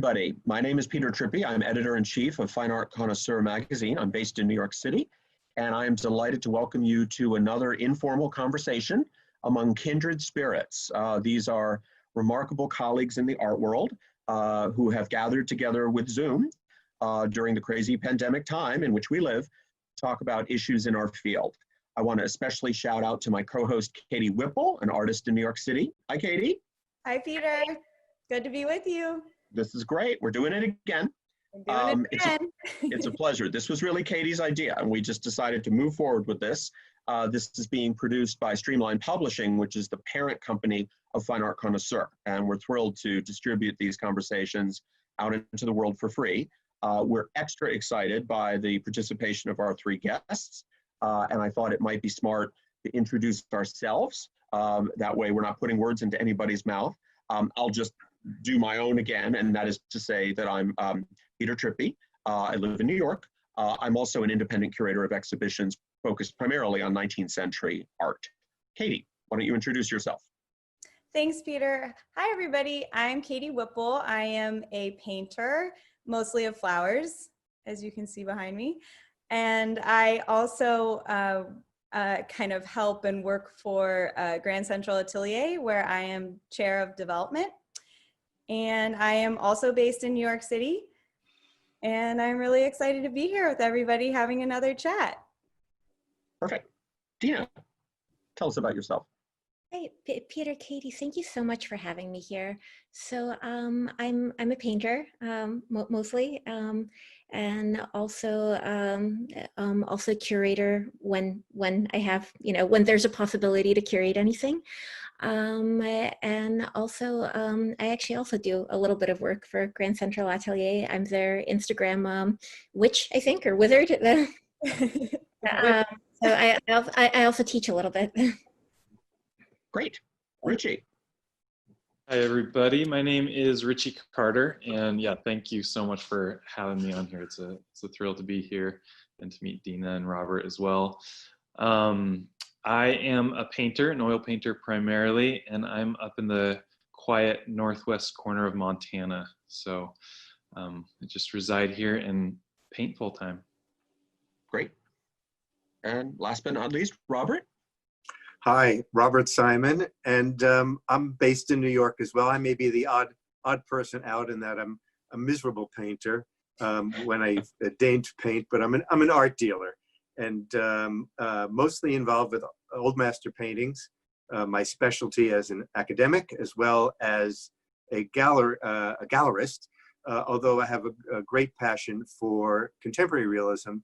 everybody. My name is Peter Trippi. I'm editor-in-chief of Fine Art Connoisseur Magazine. I'm based in New York City, and I am delighted to welcome you to another informal conversation among kindred spirits. These are remarkable colleagues in the art world who have gathered together with Zoom during the crazy pandemic time in which we live to talk about issues in our field. I want to especially shout out to my co-host, Katie Whipple, an artist in New York City. Hi, Katie. Hi, Peter. Good to be with you. This is great. We're doing it again. It's a pleasure. This was really Katie's idea, and we just decided to move forward with this. This is being produced by Streamline Publishing, which is the parent company of Fine Art Connoisseur, and we're thrilled to distribute these conversations out into the world for free. We're extra excited by the participation of our three guests, and I thought it might be smart to introduce ourselves. That way we're not putting words into anybody's mouth. I'll just do my own again, and that is to say that I'm Peter Trippi. I live in New York. I'm also an independent curator of exhibitions focused primarily on 19th century art. Katie, why don't you introduce yourself? Thanks, Peter. Hi, everybody. I'm Katie Whipple. I am a painter, mostly of flowers, as you can see behind me. And I also kind of help and work for Grand Central Atelier, where I am chair of development. And I am also based in New York City. And I'm really excited to be here with everybody having another chat. Perfect. Dina, tell us about yourself. Hey, Peter, Katie, thank you so much for having me here. So I'm a painter, mostly, and also curator when I have, when there's a possibility to curate anything. And also, I actually also do a little bit of work for Grand Central Atelier. I'm their Instagram witch, I think, or wizard. So I also teach a little bit. Great. Richie. Hi, everybody. My name is Richie Carter, and yeah, thank you so much for having me on here. It's a thrill to be here and to meet Dina and Robert as well. I am a painter, an oil painter primarily, and I'm up in the quiet northwest corner of Montana. So I just reside here and paint full time. Great. And last but not least, Robert. Hi, Robert Simon, and I'm based in New York as well. I may be the odd person out in that I'm a miserable painter when I deign to paint, but I'm an art dealer and mostly involved with old master paintings. My specialty as an academic as well as a gallerist, although I have a great passion for contemporary realism.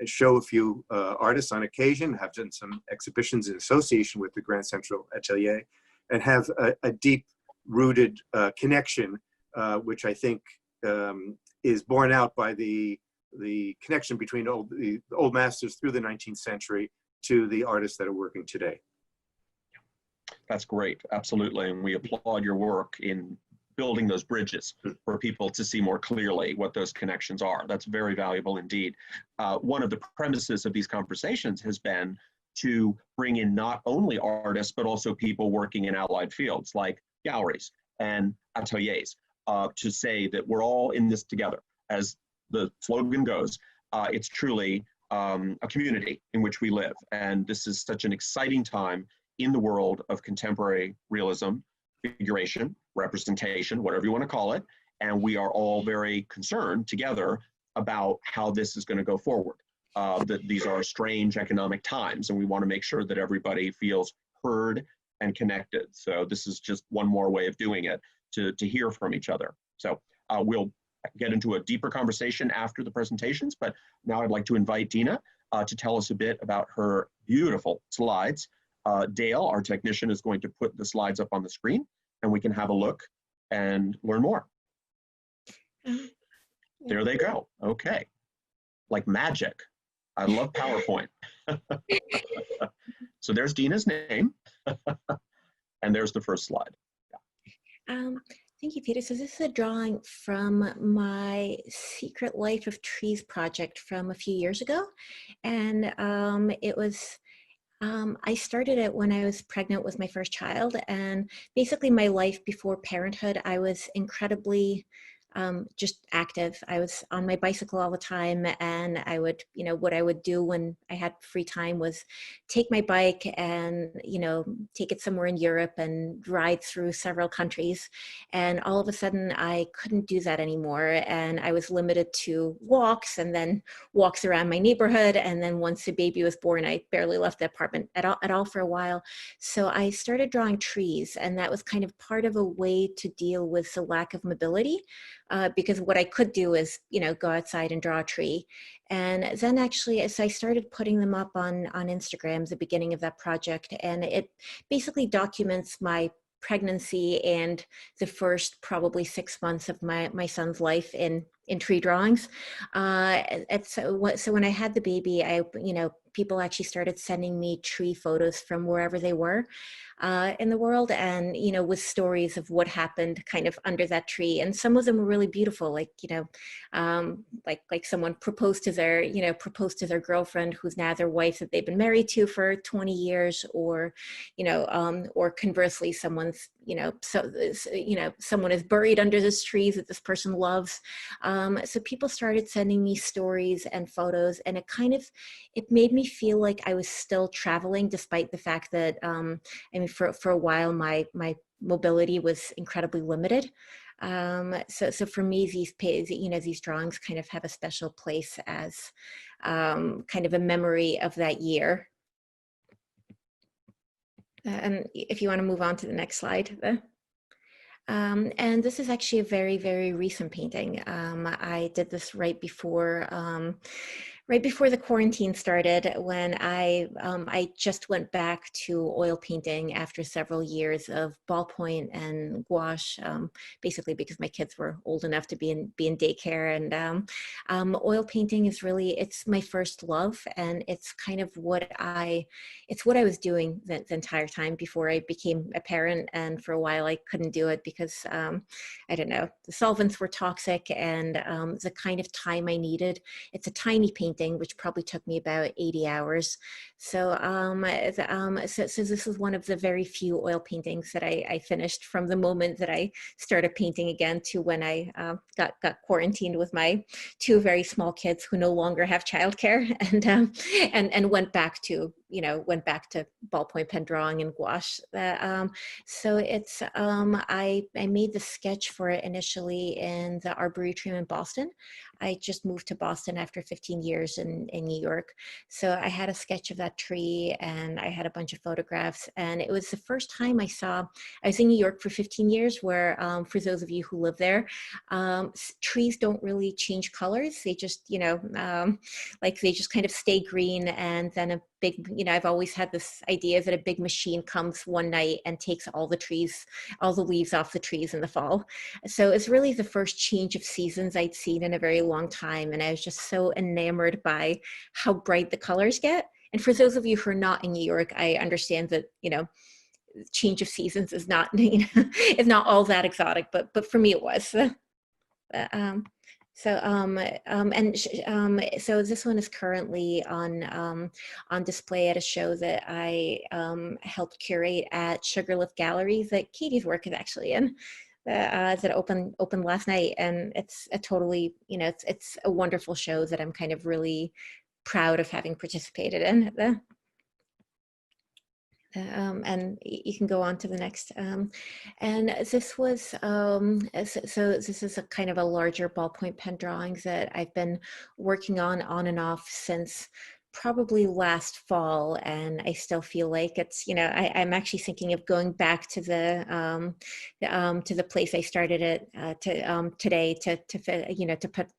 Show a few artists on occasion, have done some exhibitions in association with the Grand Central Atelier, and have a deep-rooted connection, which I think is borne out by the connection between the old masters through the 19th century to the artists that are working today. That's great, absolutely, and we applaud your work in building those bridges for people to see more clearly what those connections are. That's very valuable indeed. One of the premises of these conversations has been to bring in not only artists, but also people working in allied fields like galleries and ateliers, to say that we're all in this together. As the slogan goes, it's truly a community in which we live. And this is such an exciting time in the world of contemporary realism, figuration, representation, whatever you want to call it, and we are all very concerned together about how this is going to go forward. That these are strange economic times, and we want to make sure that everybody feels heard and connected. So this is just one more way of doing it, to hear from each other. So we'll get into a deeper conversation after the presentations, but now I'd like to invite Dina to tell us a bit about her beautiful slides. Dale, our technician, is going to put the slides up on the screen, and we can have a look and learn more. There they go. Okay. Like magic. I love PowerPoint. So there's Dina's name. And there's the first slide. Yeah. Thank you, Peter. So this is a drawing from my Secret Life of Trees project from a few years ago. And it was I started it when I was pregnant with my first child, and basically my life before parenthood, I was incredibly just active. I was on my bicycle all the time, and I would, what I would do when I had free time was take my bike and, take it somewhere in Europe and ride through several countries. And all of a sudden I couldn't do that anymore. And I was limited to walks, and then walks around my neighborhood. And then once the baby was born, I barely left the apartment at all for a while. So I started drawing trees, and that was kind of part of a way to deal with the lack of mobility. Because what I could do is, go outside and draw a tree. And then actually, as I started putting them up on Instagram, the beginning of that project, and it basically documents my pregnancy and the first probably 6 months of my son's life in tree drawings. So when I had the baby, people actually started sending me tree photos from wherever they were in the world, and with stories of what happened kind of under that tree. And some of them were really beautiful, like like someone proposed to their girlfriend, who's now their wife that they've been married to for 20 years, or or conversely, someone's someone is buried under this tree that this person loves. So people started sending me stories and photos, and it made me feel like I was still traveling, despite the fact that for a while my mobility was incredibly limited. So for me, these drawings kind of have a special place as kind of a memory of that year. And if you want to move on to the next slide. And this is actually a very, very recent painting. I did this right before the quarantine started, when I just went back to oil painting after several years of ballpoint and gouache, basically because my kids were old enough to be in daycare. And oil painting is really, it's my first love, and it's kind of what I was doing the entire time before I became a parent. And for a while I couldn't do it because I don't know, the solvents were toxic, and the kind of time I needed. It's a tiny painting, which probably took me about 80 hours. So, so this is one of the very few oil paintings that I finished from the moment that I started painting again to when I got quarantined with my two very small kids who no longer have childcare, and went back to ballpoint pen drawing and gouache. So it's I made the sketch for it initially in the Arboretum in Boston. I just moved to Boston after 15 years in New York. So I had a sketch of that tree, and I had a bunch of photographs. And it was the first time I was in New York for 15 years, where for those of you who live there, trees don't really change colors. They just, they just kind of stay green. And then a big, I've always had this idea that a big machine comes one night and takes all the leaves off the trees in the fall. So it's really the first change of seasons I'd seen in a very long time. And I was just so enamored by how bright the colors get. And for those of you who are not in New York, I understand that, change of seasons is not, is not all that exotic, but for me it was. So this one is currently on display at a show that I helped curate at Sugarlift Gallery that Katie's work is actually in. That opened last night, and it's a totally, it's a wonderful show that I'm kind of really proud of having participated in. And you can go on to the next. And this was, so this is a kind of a larger ballpoint pen drawings that I've been working on and off since probably last fall, and I still feel like it's, I'm actually thinking of going back to the place I started it today to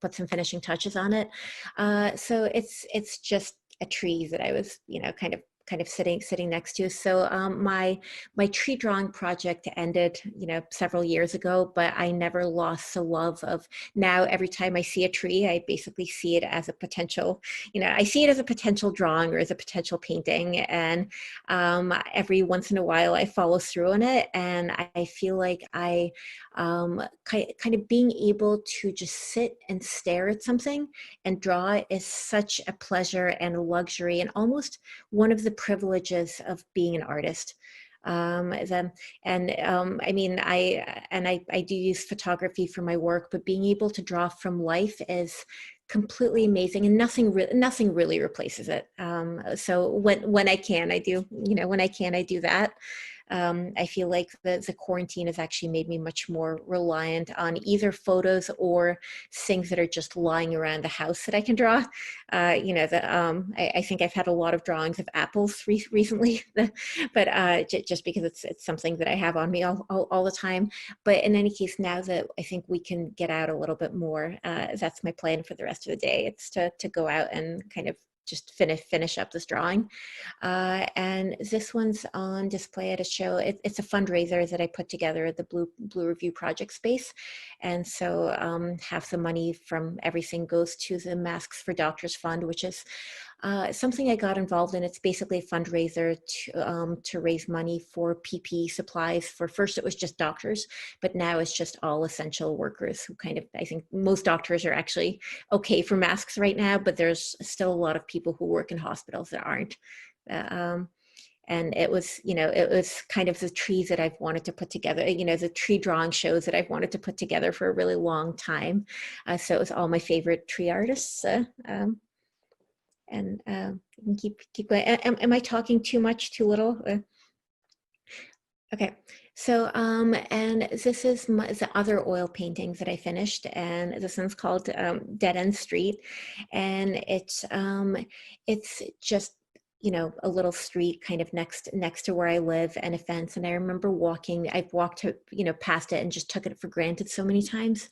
put some finishing touches on it. So it's just a tree that I was kind of sitting next to. So my tree drawing project ended, several years ago, but I never lost the love of, now every time I see a tree, I basically see it as a potential, I see it as a potential drawing or as a potential painting. And every once in a while I follow through on it. And I feel like I kind of being able to just sit and stare at something and draw is such a pleasure and a luxury, and almost one of the the privileges of being an artist. I mean, I do use photography for my work, but being able to draw from life is completely amazing, and nothing really replaces it. So when I can, I do, when I can, I do that. I feel like the quarantine has actually made me much more reliant on either photos or things that are just lying around the house that I can draw. I think I've had a lot of drawings of apples recently, but just because it's something that I have on me all the time. But in any case, now that I think we can get out a little bit more, that's my plan for the rest of the day. It's to go out and kind of just finish up this drawing. And this one's on display at a show. It's a fundraiser that I put together at the Blue Review Project Space. And so half the money from everything goes to the Masks for Doctors Fund, which is something I got involved in. It's basically a fundraiser to raise money for PPE supplies. For first, it was just doctors, but now it's just all essential workers who kind of, I think most doctors are actually okay for masks right now, but there's still a lot of people who work in hospitals that aren't. And it was kind of the trees that I've wanted to put together, the tree drawing shows that I've wanted to put together for a really long time. So it was all my favorite tree artists. And keep going. Am I talking too much, too little? Okay. So, and this is the other oil paintings that I finished, and this one's called Deadend Street, and it's just a little street kind of next to where I live, and a fence. And I remember I've walked past it and just took it for granted so many times.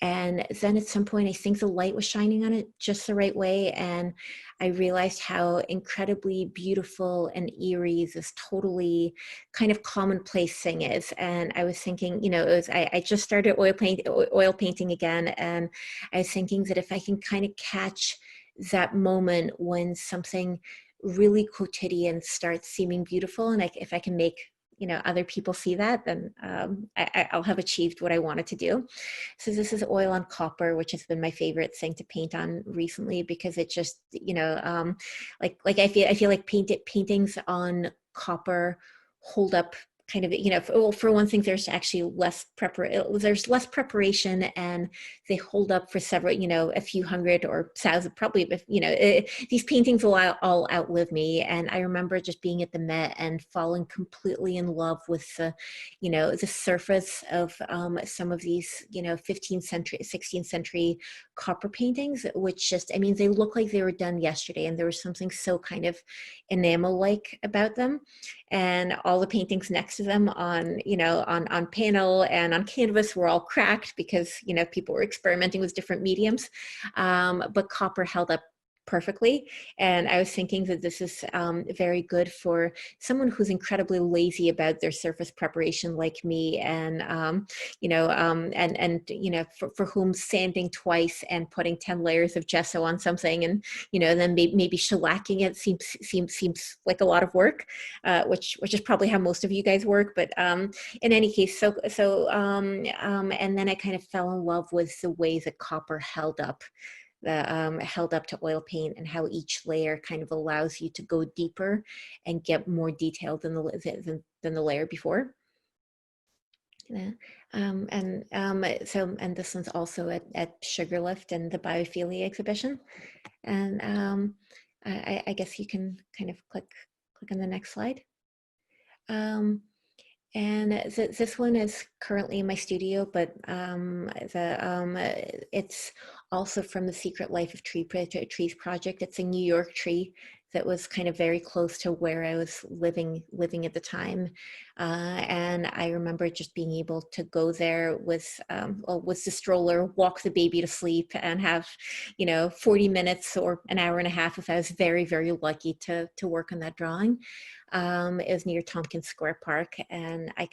And then at some point, I think the light was shining on it just the right way. And I realized how incredibly beautiful and eerie this totally kind of commonplace thing is. And I was thinking, I just started oil painting again. And I was thinking that if I can kind of catch that moment when something really quotidian starts seeming beautiful, and if I can make other people see that, then I'll have achieved what I wanted to do. So this is oil on copper, which has been my favorite thing to paint on recently, because it just I feel like paintings on copper hold up kind of, for one thing, there's actually less preparation, and they hold up for several, a few hundred or thousand, probably, these paintings will all outlive me. And I remember just being at the Met and falling completely in love with the surface of some of these, 15th century, 16th century copper paintings, which just, they look like they were done yesterday, and there was something so kind of enamel-like about them. And all the paintings next to them on panel and on canvas were all cracked because, people were experimenting with different mediums, but copper held up perfectly. And I was thinking that this is very good for someone who's incredibly lazy about their surface preparation like me, and for whom sanding twice and putting 10 layers of gesso on something, and then maybe shellacking it seems like a lot of work, which is probably how most of you guys work. But in any case, and then I kind of fell in love with the way that copper held up to oil paint, and how each layer kind of allows you to go deeper and get more detailed than the layer before. Yeah. And this one's also at Sugarlift and the Biophilia exhibition. And I guess you can kind of click on the next slide. And this one is currently in my studio, but it's also from the Secret Life of Trees project. It's a New York tree that was kind of very close to where I was living at the time. And I remember just being able to go there with the stroller, walk the baby to sleep, and have, 40 minutes or an hour and a half if I was very, very lucky to work on that drawing. It was near Tompkins Square Park, and I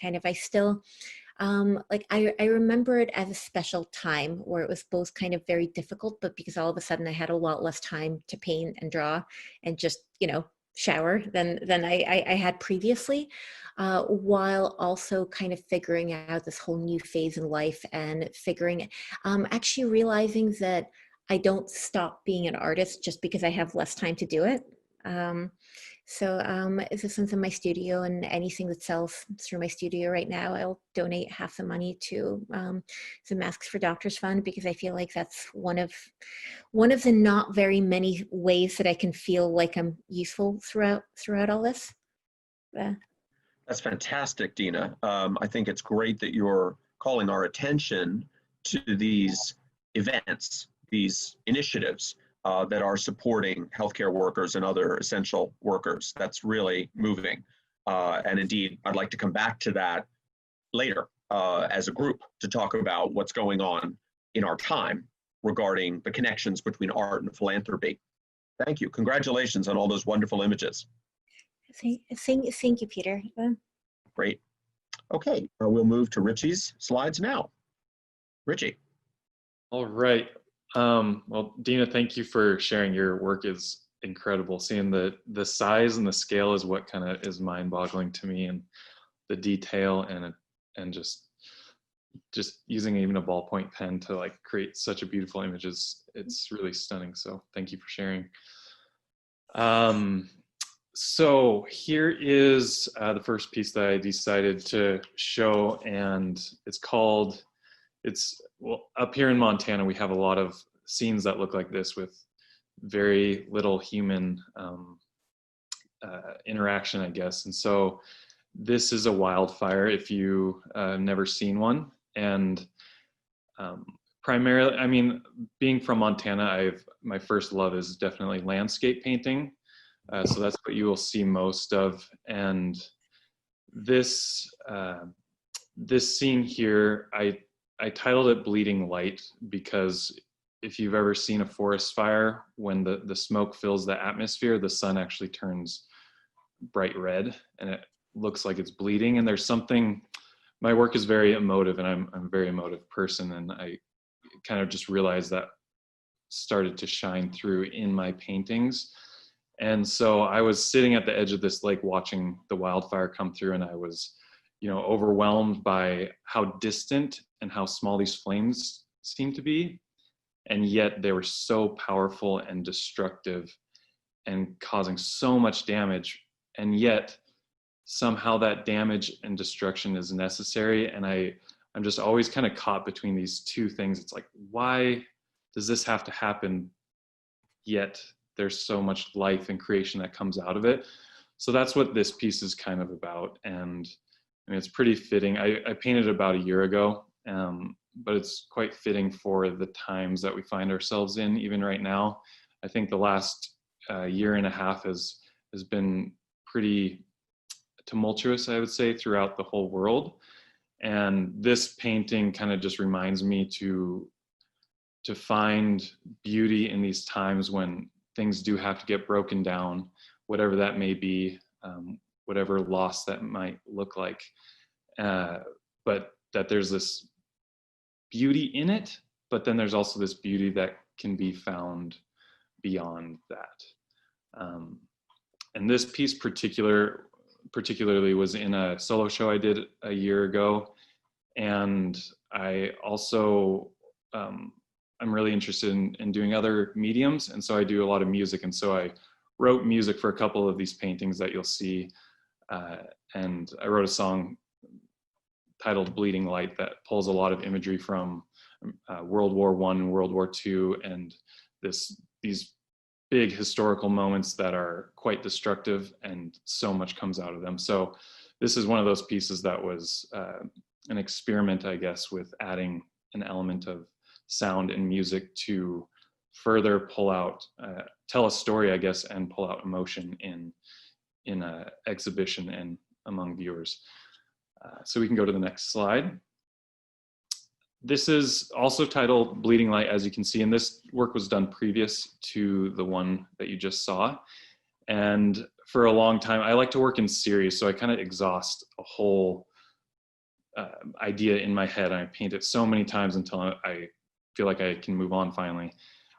remember it as a special time where it was both kind of very difficult, but because all of a sudden I had a lot less time to paint and draw and just, shower than I had previously, while also kind of figuring out this whole new phase in life, and actually realizing that I don't stop being an artist just because I have less time to do it. This one's in my studio, and anything that sells through my studio right now, I'll donate half the money to the Masks for Doctors Fund, because I feel like that's one of the not very many ways that I can feel like I'm useful throughout all this. That's fantastic, Dina. I think it's great that you're calling our attention to these events, these initiatives that are supporting healthcare workers and other essential workers. That's really moving. And indeed, I'd like to come back to that later as a group to talk about what's going on in our time regarding the connections between art and philanthropy. Thank you. Congratulations on all those wonderful images. Thank you, Peter. Great. Okay, we'll move to Ritchie's slides now. Ritchie. All right. Well, Dina, thank you for sharing. Your work is incredible. Seeing the size and the scale is what kind of is mind-boggling to me, and the detail and just using even a ballpoint pen to like create such a beautiful image it's really stunning. So thank you for sharing. So here is the first piece that I decided to show, and well, up here in Montana, we have a lot of scenes that look like this with very little human interaction, I guess. And so this is a wildfire if you never seen one. And primarily, I mean, being from Montana, my first love is definitely landscape painting. So that's what you will see most of. And this scene here, I titled it Bleeding Light, because if you've ever seen a forest fire, when the smoke fills the atmosphere, the sun actually turns bright red and it looks like it's bleeding. And there's something, my work is very emotive, and I'm a very emotive person, and I kind of just realized that started to shine through in my paintings. And so I was sitting at the edge of this lake watching the wildfire come through, and I was, overwhelmed by how distant and how small these flames seem to be. And yet they were so powerful and destructive and causing so much damage. And yet somehow that damage and destruction is necessary. And I'm just always kind of caught between these two things. It's like, why does this have to happen? Yet there's so much life and creation that comes out of it. So that's what this piece is kind of about. And I mean, it's pretty fitting. I painted about a year ago, but it's quite fitting for the times that we find ourselves in, even right now. I think the last year and a half has been pretty tumultuous, I would say, throughout the whole world. And this painting kind of just reminds me to find beauty in these times when things do have to get broken down, whatever that may be, whatever loss that might look like, but that there's this beauty in it, but then there's also this beauty that can be found beyond that. And this piece particularly was in a solo show I did a year ago. And I also, I'm really interested in doing other mediums. And so I do a lot of music. And so I wrote music for a couple of these paintings that you'll see. And I wrote a song titled Bleeding Light that pulls a lot of imagery from World War I and World War II, and these big historical moments that are quite destructive, and so much comes out of them. So this is one of those pieces that was an experiment, I guess, with adding an element of sound and music to further pull out, tell a story, I guess, and pull out emotion in an exhibition and among viewers. So we can go to the next slide. This is also titled Bleeding Light, as you can see, and this work was done previous to the one that you just saw. And for a long time, I like to work in series, so I kind of exhaust a whole idea in my head, and I paint it so many times until I feel like I can move on finally.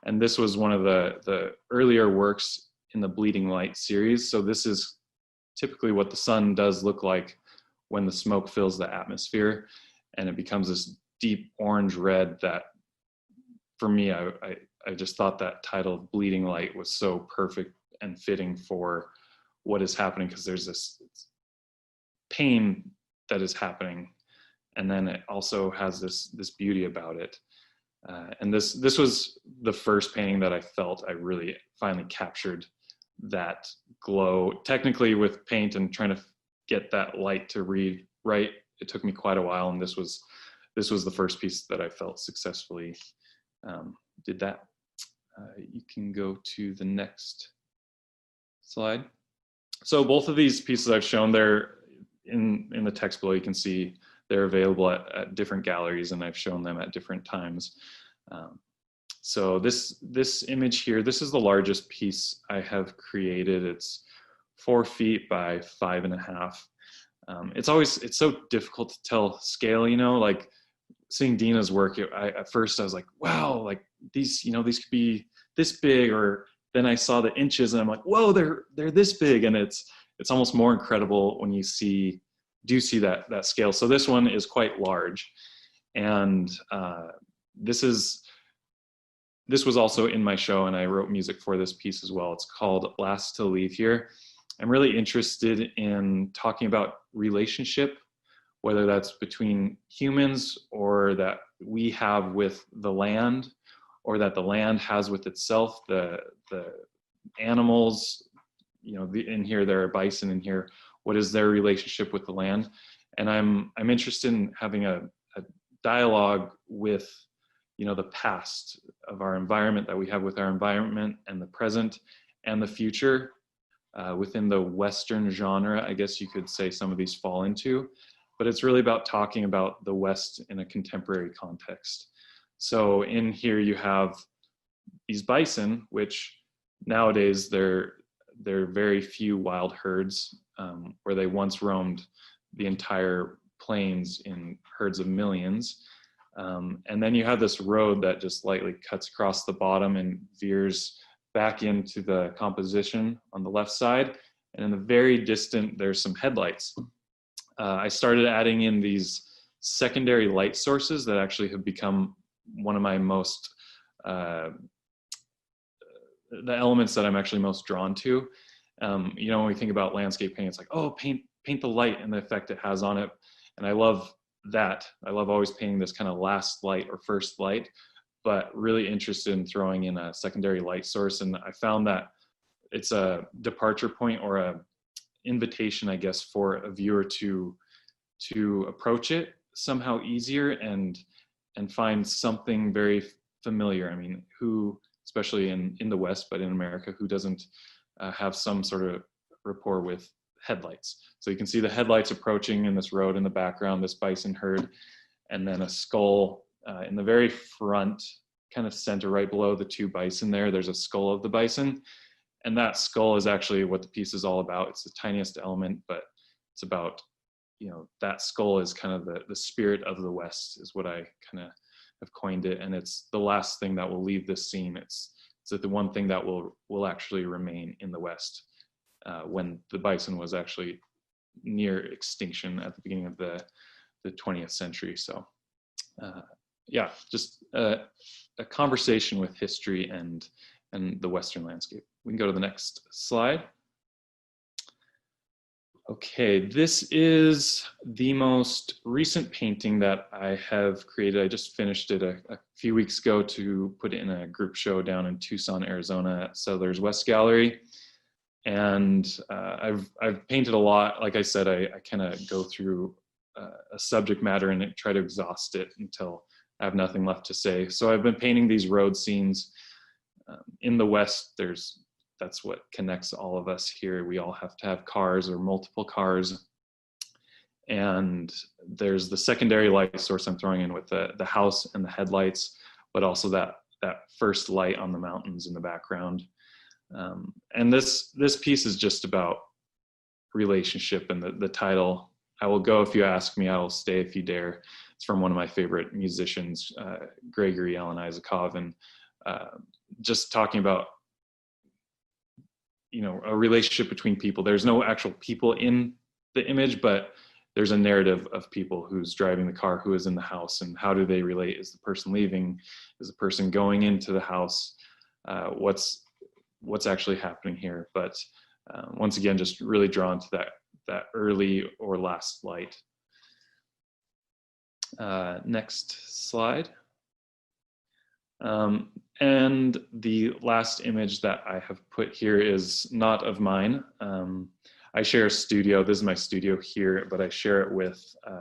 And this was one of the earlier works in the Bleeding Light series. So this is typically what the sun does look like when the smoke fills the atmosphere, and it becomes this deep orange red that, for me, I just thought that title Bleeding Light was so perfect and fitting for what is happening, because there's this pain that is happening, and then it also has this beauty about it. And this was the first painting that I felt I really finally captured that glow. Technically with paint and trying to get that light to read right, it took me quite a while, and this was the first piece that I felt successfully did that. You can go to the next slide. So both of these pieces I've shown there in the text below, you can see they're available at different galleries, and I've shown them at different times. So this image here, this is the largest piece I have created. It's 4 feet by 5.5. It's so difficult to tell scale, you know, like seeing Dina's work, at first I was like, wow, like these, you know, these could be this big, or then I saw the inches and I'm like, whoa, they're this big. And it's almost more incredible when you do see that scale. So this one is quite large. And this was also in my show, and I wrote music for this piece as well. It's called Last to Leave Here. I'm really interested in talking about relationship, whether that's between humans, or that we have with the land, or that the land has with itself, the animals, you know, in here there are bison in here. What is their relationship with the land? And I'm interested in having a dialogue with, you know, the past of our environment, that we have with our environment, and the present and the future. Within the Western genre, I guess you could say some of these fall into, but it's really about talking about the West in a contemporary context. So in here you have these bison, which nowadays they're very few wild herds, where they once roamed the entire plains in herds of millions. And then you have this road that just lightly cuts across the bottom and veers back into the composition on the left side. And in the very distant, there's some headlights. I started adding in these secondary light sources that actually have become one of my most, the elements that I'm actually most drawn to. You know, when we think about landscape painting, it's like, oh, paint the light and the effect it has on it. And I love that. I love always painting this kind of last light or first light, but really interested in throwing in a secondary light source. And I found that it's a departure point, or a invitation, I guess, for a viewer to approach it somehow easier and find something very familiar. I mean, who, especially in the West, but in America, who doesn't have some sort of rapport with headlights? So you can see the headlights approaching in this road in the background, this bison herd, and then a skull in the very front, kind of center right below the 2 bison there. There's a skull of the bison, and that skull is actually what the piece is all about. It's the tiniest element, but it's about, you know, that skull is kind of the spirit of the West, is what I kind of have coined it. And it's the last thing that will leave this scene. It's the one thing that will actually remain in the West, when the bison was actually near extinction at the beginning of the 20th century. So yeah, just a conversation with history and the Western landscape. We can go to the next slide. Okay, this is the most recent painting that I have created. I just finished it a few weeks ago to put it in a group show down in Tucson, Arizona at Settlers West Gallery. And I've painted a lot. Like I said, I kind of go through a subject matter and try to exhaust it until I have nothing left to say. So I've been painting these road scenes. In the West, that's what connects all of us here. We all have to have cars or multiple cars. And there's the secondary light source I'm throwing in with the house and the headlights, but also that first light on the mountains in the background. And this piece is just about relationship, and the title, I Will Go If You Ask Me, I Will Stay If You Dare. It's from one of my favorite musicians, Gregory Alan Isakov, and just talking about, you know, a relationship between people. There's no actual people in the image, but there's a narrative of people, who's driving the car, who is in the house, and how do they relate? Is the person leaving? Is the person going into the house? What's what's actually happening here. But once again, just really drawn to that early or last light. Next slide. And the last image that I have put here is not of mine. I share a studio. This is my studio here, but I share it with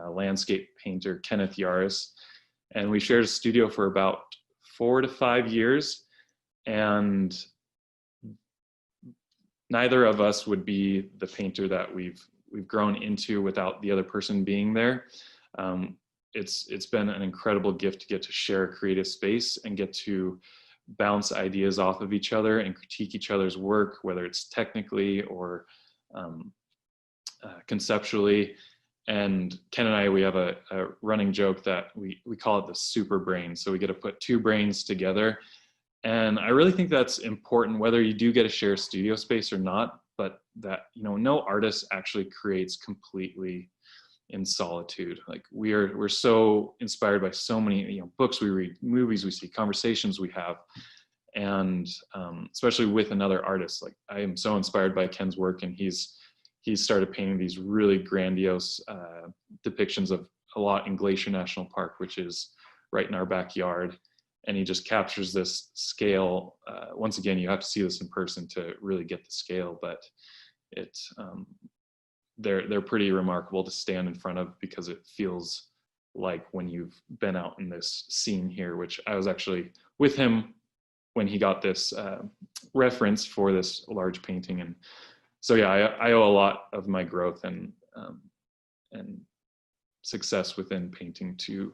landscape painter Kenneth Yaris. And we shared a studio for about 4 to 5 years. And neither of us would be the painter that we've grown into without the other person being there. It's been an incredible gift to get to share a creative space and get to bounce ideas off of each other and critique each other's work, whether it's technically or conceptually. And Ken and I, we have a running joke that we call it the super brain. So we get to put 2 brains together. And I really think that's important, whether you do get to share studio space or not, but that, you know, no artist actually creates completely in solitude. Like we're so inspired by so many, you know, books we read, movies we see, conversations we have. And especially with another artist, like I am so inspired by Ken's work, and he's started painting these really grandiose depictions of a lot in Glacier National Park, which is right in our backyard. And he just captures this scale. Once again, you have to see this in person to really get the scale, but it's, they're pretty remarkable to stand in front of, because it feels like when you've been out in this scene here, which I was actually with him when he got this reference for this large painting. And so, yeah, I owe a lot of my growth and success within painting to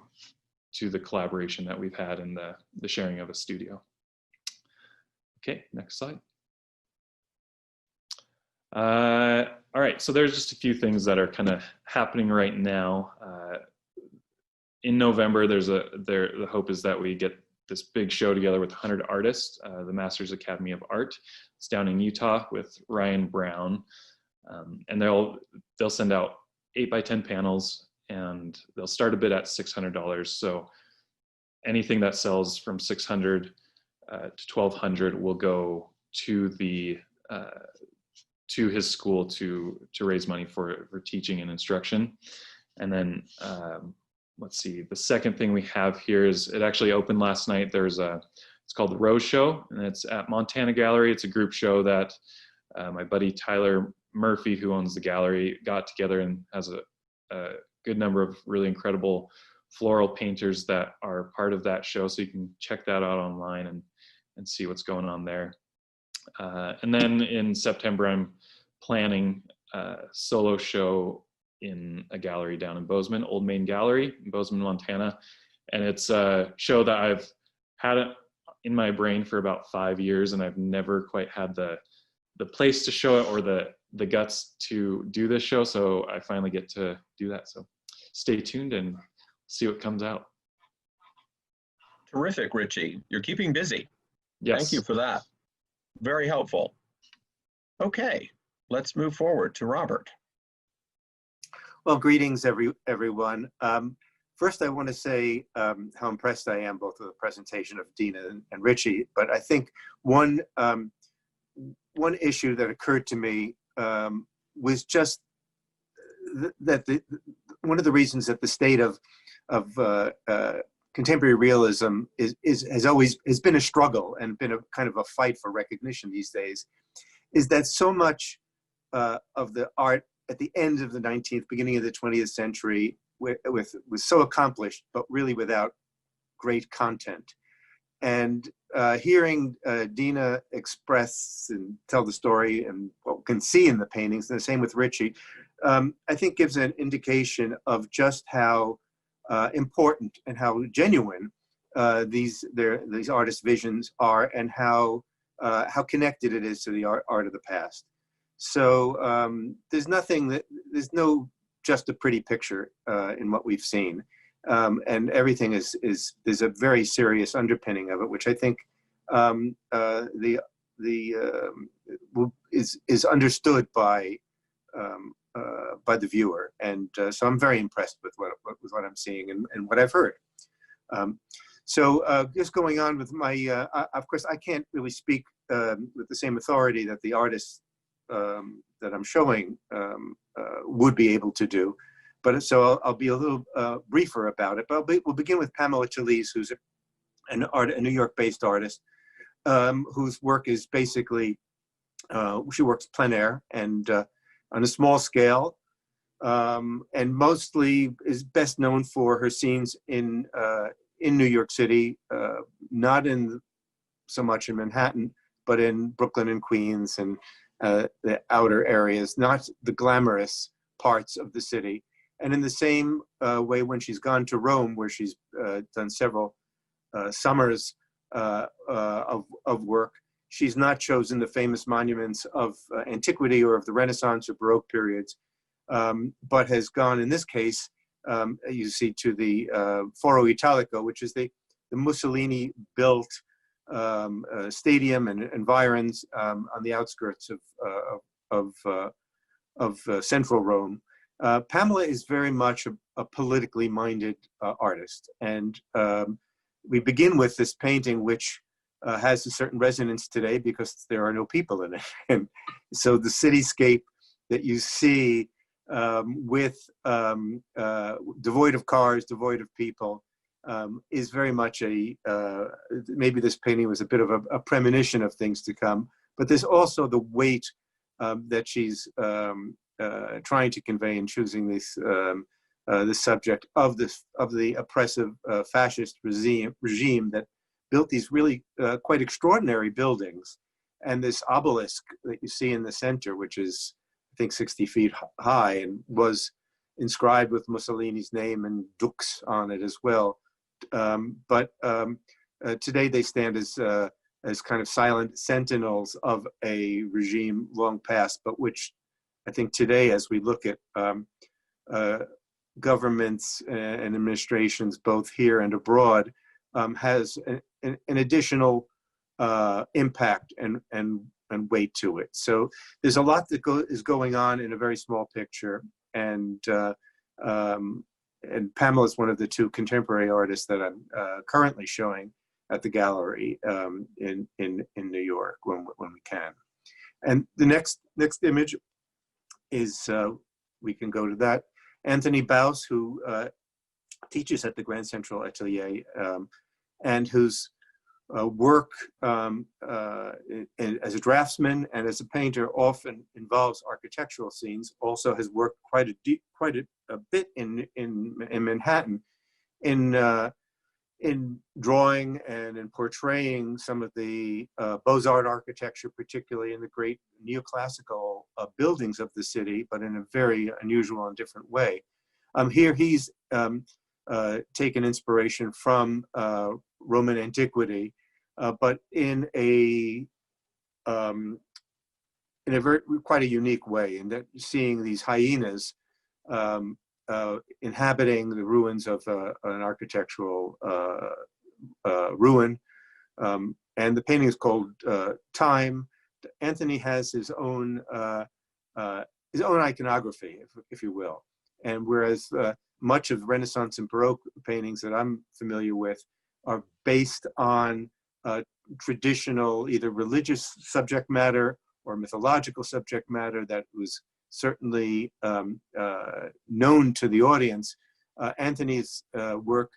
the collaboration that we've had and the sharing of a studio. Okay, next slide. All right, so there's just a few things that are kind of happening right now. In November, the hope is that we get this big show together with 100 artists, the Masters Academy of Art. It's down in Utah with Ryan Brown, and they'll send out 8x10 panels, and they'll start a bid at $600. So anything that sells from $600 to $1,200 will go to the to his school to raise money for teaching and instruction. And then let's see, the second thing we have here is, it actually opened last night. It's called the Rose Show, and it's at Montana Gallery. It's a group show that my buddy Tyler Murphy, who owns the gallery, got together and has a good number of really incredible floral painters that are part of that show. So you can check that out online and see what's going on there. And then in September, I'm planning a solo show in a gallery down in Bozeman, Old Main Gallery in Bozeman, Montana. And it's a show that I've had it in my brain for about 5 years, and I've never quite had the place to show it or the guts to do this show. So I finally get to do that. So stay tuned and see what comes out. Terrific, Richie. You're keeping busy. Yes. Thank you for that. Very helpful. Okay, let's move forward to Robert. Well, greetings, everyone. First, I want to say how impressed I am both with the presentation of Dina and Richie. But I think one issue that occurred to me was just that one of the reasons that the state of contemporary realism has been a struggle and been a kind of a fight for recognition these days, is that so much of the art at the end of the 19th, beginning of the 20th century was so accomplished, but really without great content. And hearing Dina express and tell the story and what we can see in the paintings, and the same with Richie, I think gives an indication of just how important and how genuine these artists' visions are, and how connected it is to the art of the past. So there's no just a pretty picture in what we've seen, and everything there's a very serious underpinning of it, which I think is understood by the viewer, and so I'm very impressed with what I'm seeing and what I've heard. So just going on with my, of course, I can't really speak with the same authority that the artists that I'm showing would be able to do. But so I'll be a little briefer about it. But we'll begin with Pamela Chiles, who's a New York-based artist, whose work is basically, she works plein air and on a small scale, and mostly is best known for her scenes in New York City, not in so much in Manhattan, but in Brooklyn and Queens and the outer areas, not the glamorous parts of the city. And in the same way, when she's gone to Rome, where she's done several summers of work, she's not chosen the famous monuments of antiquity or of the Renaissance or Baroque periods, but has gone, in this case, you see, to the Foro Italico, which is the Mussolini-built stadium and environs on the outskirts of central Rome. Pamela is very much a politically minded artist, and we begin with this painting, which has a certain resonance today because there are no people in it. And so the cityscape that you see with devoid of cars, devoid of people, is very much maybe this painting was a bit of a premonition of things to come, but there's also the weight that she's trying to convey in choosing this subject of the oppressive fascist regime that built these really quite extraordinary buildings, and this obelisk that you see in the center, which is I think 60 feet high and was inscribed with Mussolini's name and Dux on it as well. But today they stand as kind of silent sentinels of a regime long past, but which I think today, as we look at governments and administrations both here and abroad, has an additional impact and weight to it. So there's a lot that is going on in a very small picture, and Pamela is one of the two contemporary artists that I'm currently showing at the gallery in New York when we can. And the next image is, we can go to that, Anthony Baus, who teaches at the Grand Central Atelier, and whose work as a draftsman and as a painter often involves architectural scenes. Also has worked quite a bit in Manhattan in drawing and in portraying some of the Beaux-Arts architecture, particularly in the great neoclassical buildings of the city, but in a very unusual and different way. Here he's taken inspiration from Roman antiquity, but in a quite a unique way, in that seeing these hyenas inhabiting the ruins of an architectural ruin, and the painting is called Time. Anthony has his own iconography, if you will, and whereas much of Renaissance and Baroque paintings that I'm familiar with are based on traditional either religious subject matter or mythological subject matter that was certainly known to the audience, Anthony's work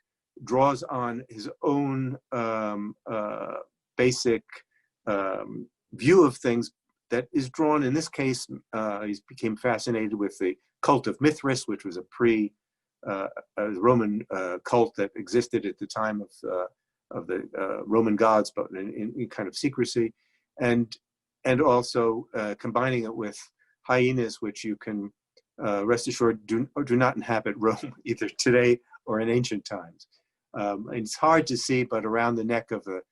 draws on his own basic view of things that is drawn, in this case, he became fascinated with the cult of Mithras, which was a Roman cult that existed at the time of the Roman gods, but in kind of secrecy, and also combining it with hyenas, which you can rest assured do not inhabit Rome either today or in ancient times. It's hard to see, but around the neck of the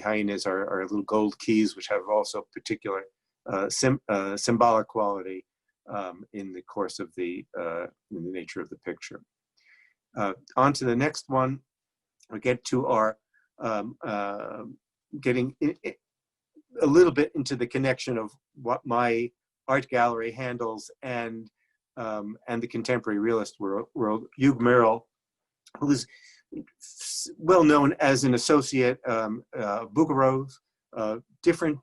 hyenas are little gold keys, which have also particular symbolic quality in the course of in the nature of the picture. On to the next one, we get to our getting a little bit into the connection of what my art gallery handles and the contemporary realist world. Hugh Merrill, who is well known as an associate of Bouguereau's, different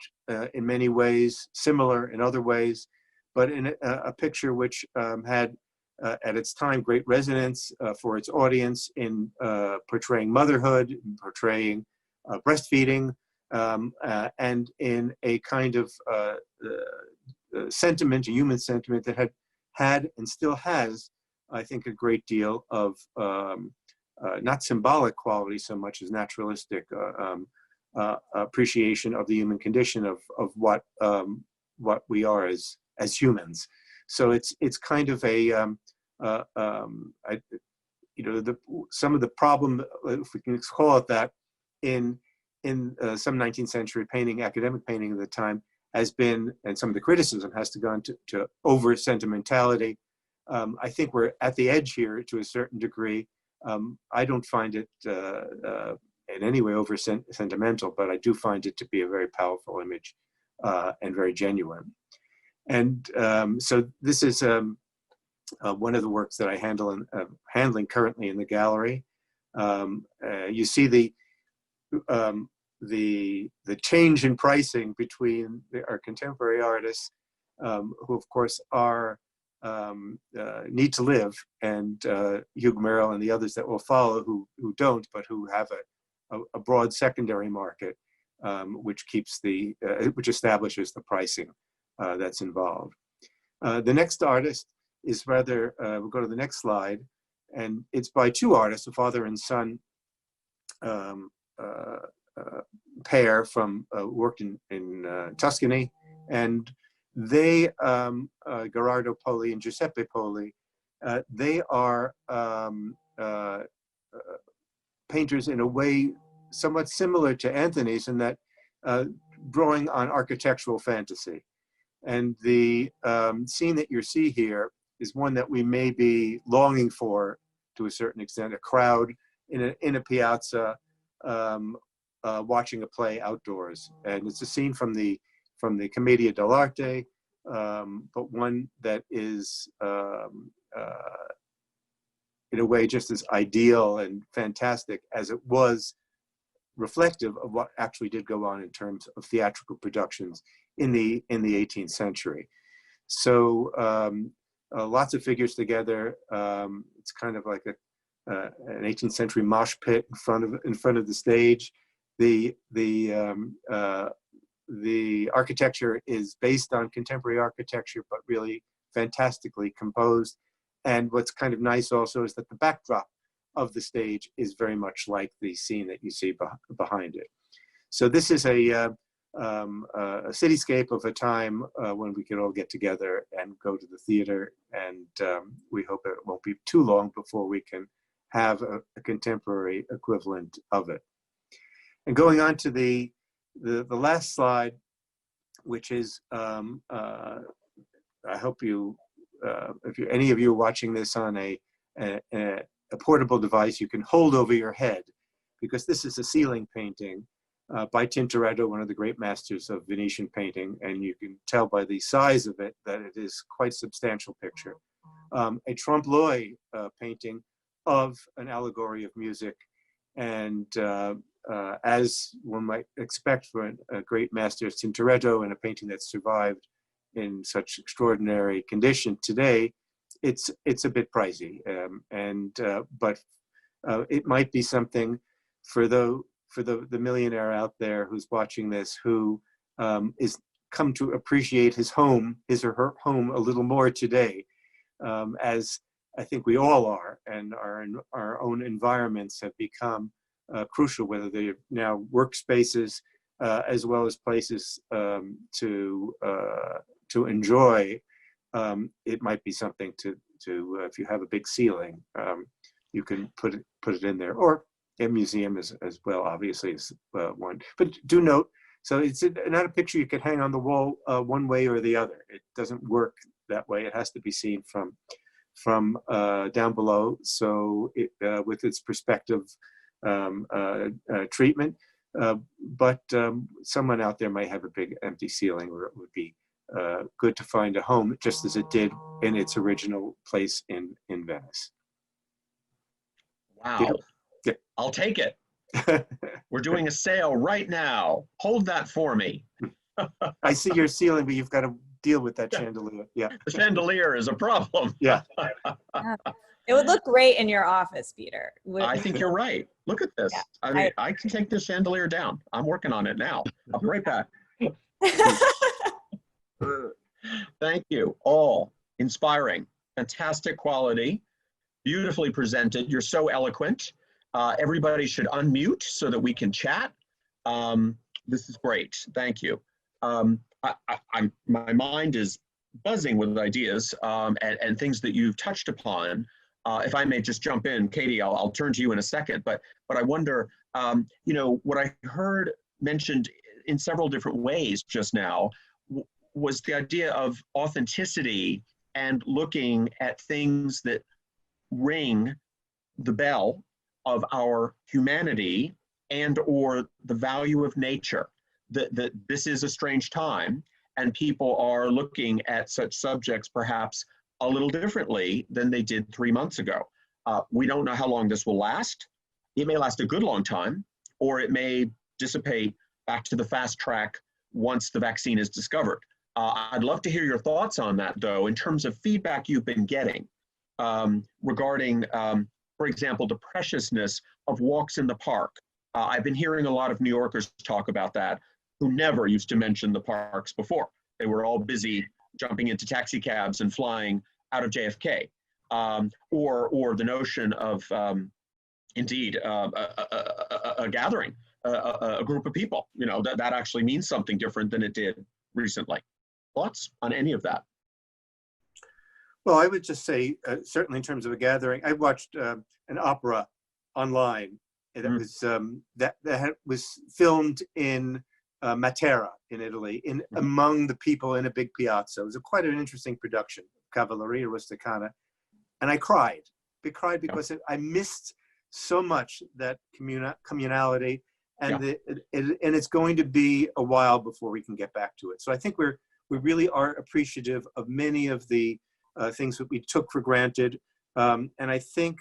in many ways, similar in other ways, but in a picture which had at its time great resonance for its audience in portraying motherhood, portraying breastfeeding, and in a kind of sentiment, a human sentiment that had and still has, I think, a great deal of not symbolic quality so much as naturalistic appreciation of the human condition, of what we are as humans. So it's kind of a some of the problem, if we can call it that, in some 19th century painting, academic painting of the time, has been, and some of the criticism has to go into over sentimentality. I think we're at the edge here to a certain degree. I don't find it in any way over sentimental, but I do find it to be a very powerful image and very genuine. And so this is one of the works that I handling currently in the gallery. You see the change in pricing between our contemporary artists, who of course are need to live, and Hugo Merrill and the others that will follow who don't, but who have a broad secondary market, which keeps which establishes the pricing that's involved. The next artist is rather, we'll go to the next slide, and it's by two artists, a father and son pair from worked in Tuscany, and they, Gerardo Pelli and Giuseppe Pelli, they are painters in a way somewhat similar to Anthony's, in that drawing on architectural fantasy. And the scene that you see here is one that we may be longing for to a certain extent, a crowd in a piazza watching a play outdoors. And it's a scene from the Commedia dell'arte, but one that is in a way just as ideal and fantastic as it was reflective of what actually did go on in terms of theatrical productions in the 18th century. So lots of figures together. It's kind of like an 18th century mosh pit in front of the stage. The architecture is based on contemporary architecture, but really fantastically composed. And what's kind of nice also is that the backdrop of the stage is very much like the scene that you see behind it. So this is a cityscape of a time when we could all get together and go to the theater, and we hope it won't be too long before we can have a contemporary equivalent of it. And going on to the last slide, which is, I hope you, if any of you are watching this on a portable device you can hold over your head, because this is a ceiling painting by Tintoretto, one of the great masters of Venetian painting, and you can tell by the size of it that it is quite a substantial picture. A trompe-l'oeil painting of an allegory of music, and as one might expect for a great master as Tintoretto, and a painting that survived in such extraordinary condition today, it's a bit pricey, but it might be something for the millionaire out there who's watching this, who is come to appreciate his or her home a little more today, as I think we all are, and our own environments have become crucial, whether they're now workspaces as well as places to enjoy. It might be something to if you have a big ceiling, you can put it in there, or a museum as well, obviously, is one. But do note, so it's not a picture you could hang on the wall one way or the other. It doesn't work that way. It has to be seen from down below. So with its perspective treatment, but someone out there might have a big empty ceiling where it would be good to find a home, just as it did in its original place in Venice. Wow. Yeah. I'll take it. We're doing a sale right now. Hold that for me. I see your ceiling, but you've got to deal with that chandelier. Yeah. The chandelier is a problem. Yeah. It would look great in your office, Peter. I think you're right. Look at this. Yeah, I mean, I can take this chandelier down. I'm working on it now. I'll be right back. Thank you all. Inspiring, fantastic quality, beautifully presented. You're so eloquent. Everybody should unmute so that we can chat. This is great. Thank you. My mind is buzzing with ideas and things that you've touched upon. If I may just jump in, Katie, I'll turn to you in a second, but I wonder, you know, what I heard mentioned in several different ways just now was the idea of authenticity and looking at things that ring the bell of our humanity and or the value of nature, that this is a strange time and people are looking at such subjects perhaps a little differently than they did 3 months ago. We don't know how long this will last. It may last a good long time, or it may dissipate back to the fast track once the vaccine is discovered. I'd love to hear your thoughts on that, though, in terms of feedback you've been getting regarding, for example, the preciousness of walks in the park. I've been hearing a lot of New Yorkers talk about that, who never used to mention the parks before. They were all busy jumping into taxi cabs and flying out of JFK, or the notion of, indeed, a gathering, a group of people. You know, that actually means something different than it did recently. Thoughts on any of that? Well, I would just say, certainly in terms of a gathering, I watched an opera online that was filmed in Matera in Italy, among the people in a big piazza. It was quite an interesting production, Cavalleria Rusticana, and I cried. I cried because I missed so much that communality, and and it's going to be a while before we can get back to it. So I think we really are appreciative of many of the things that we took for granted, and I think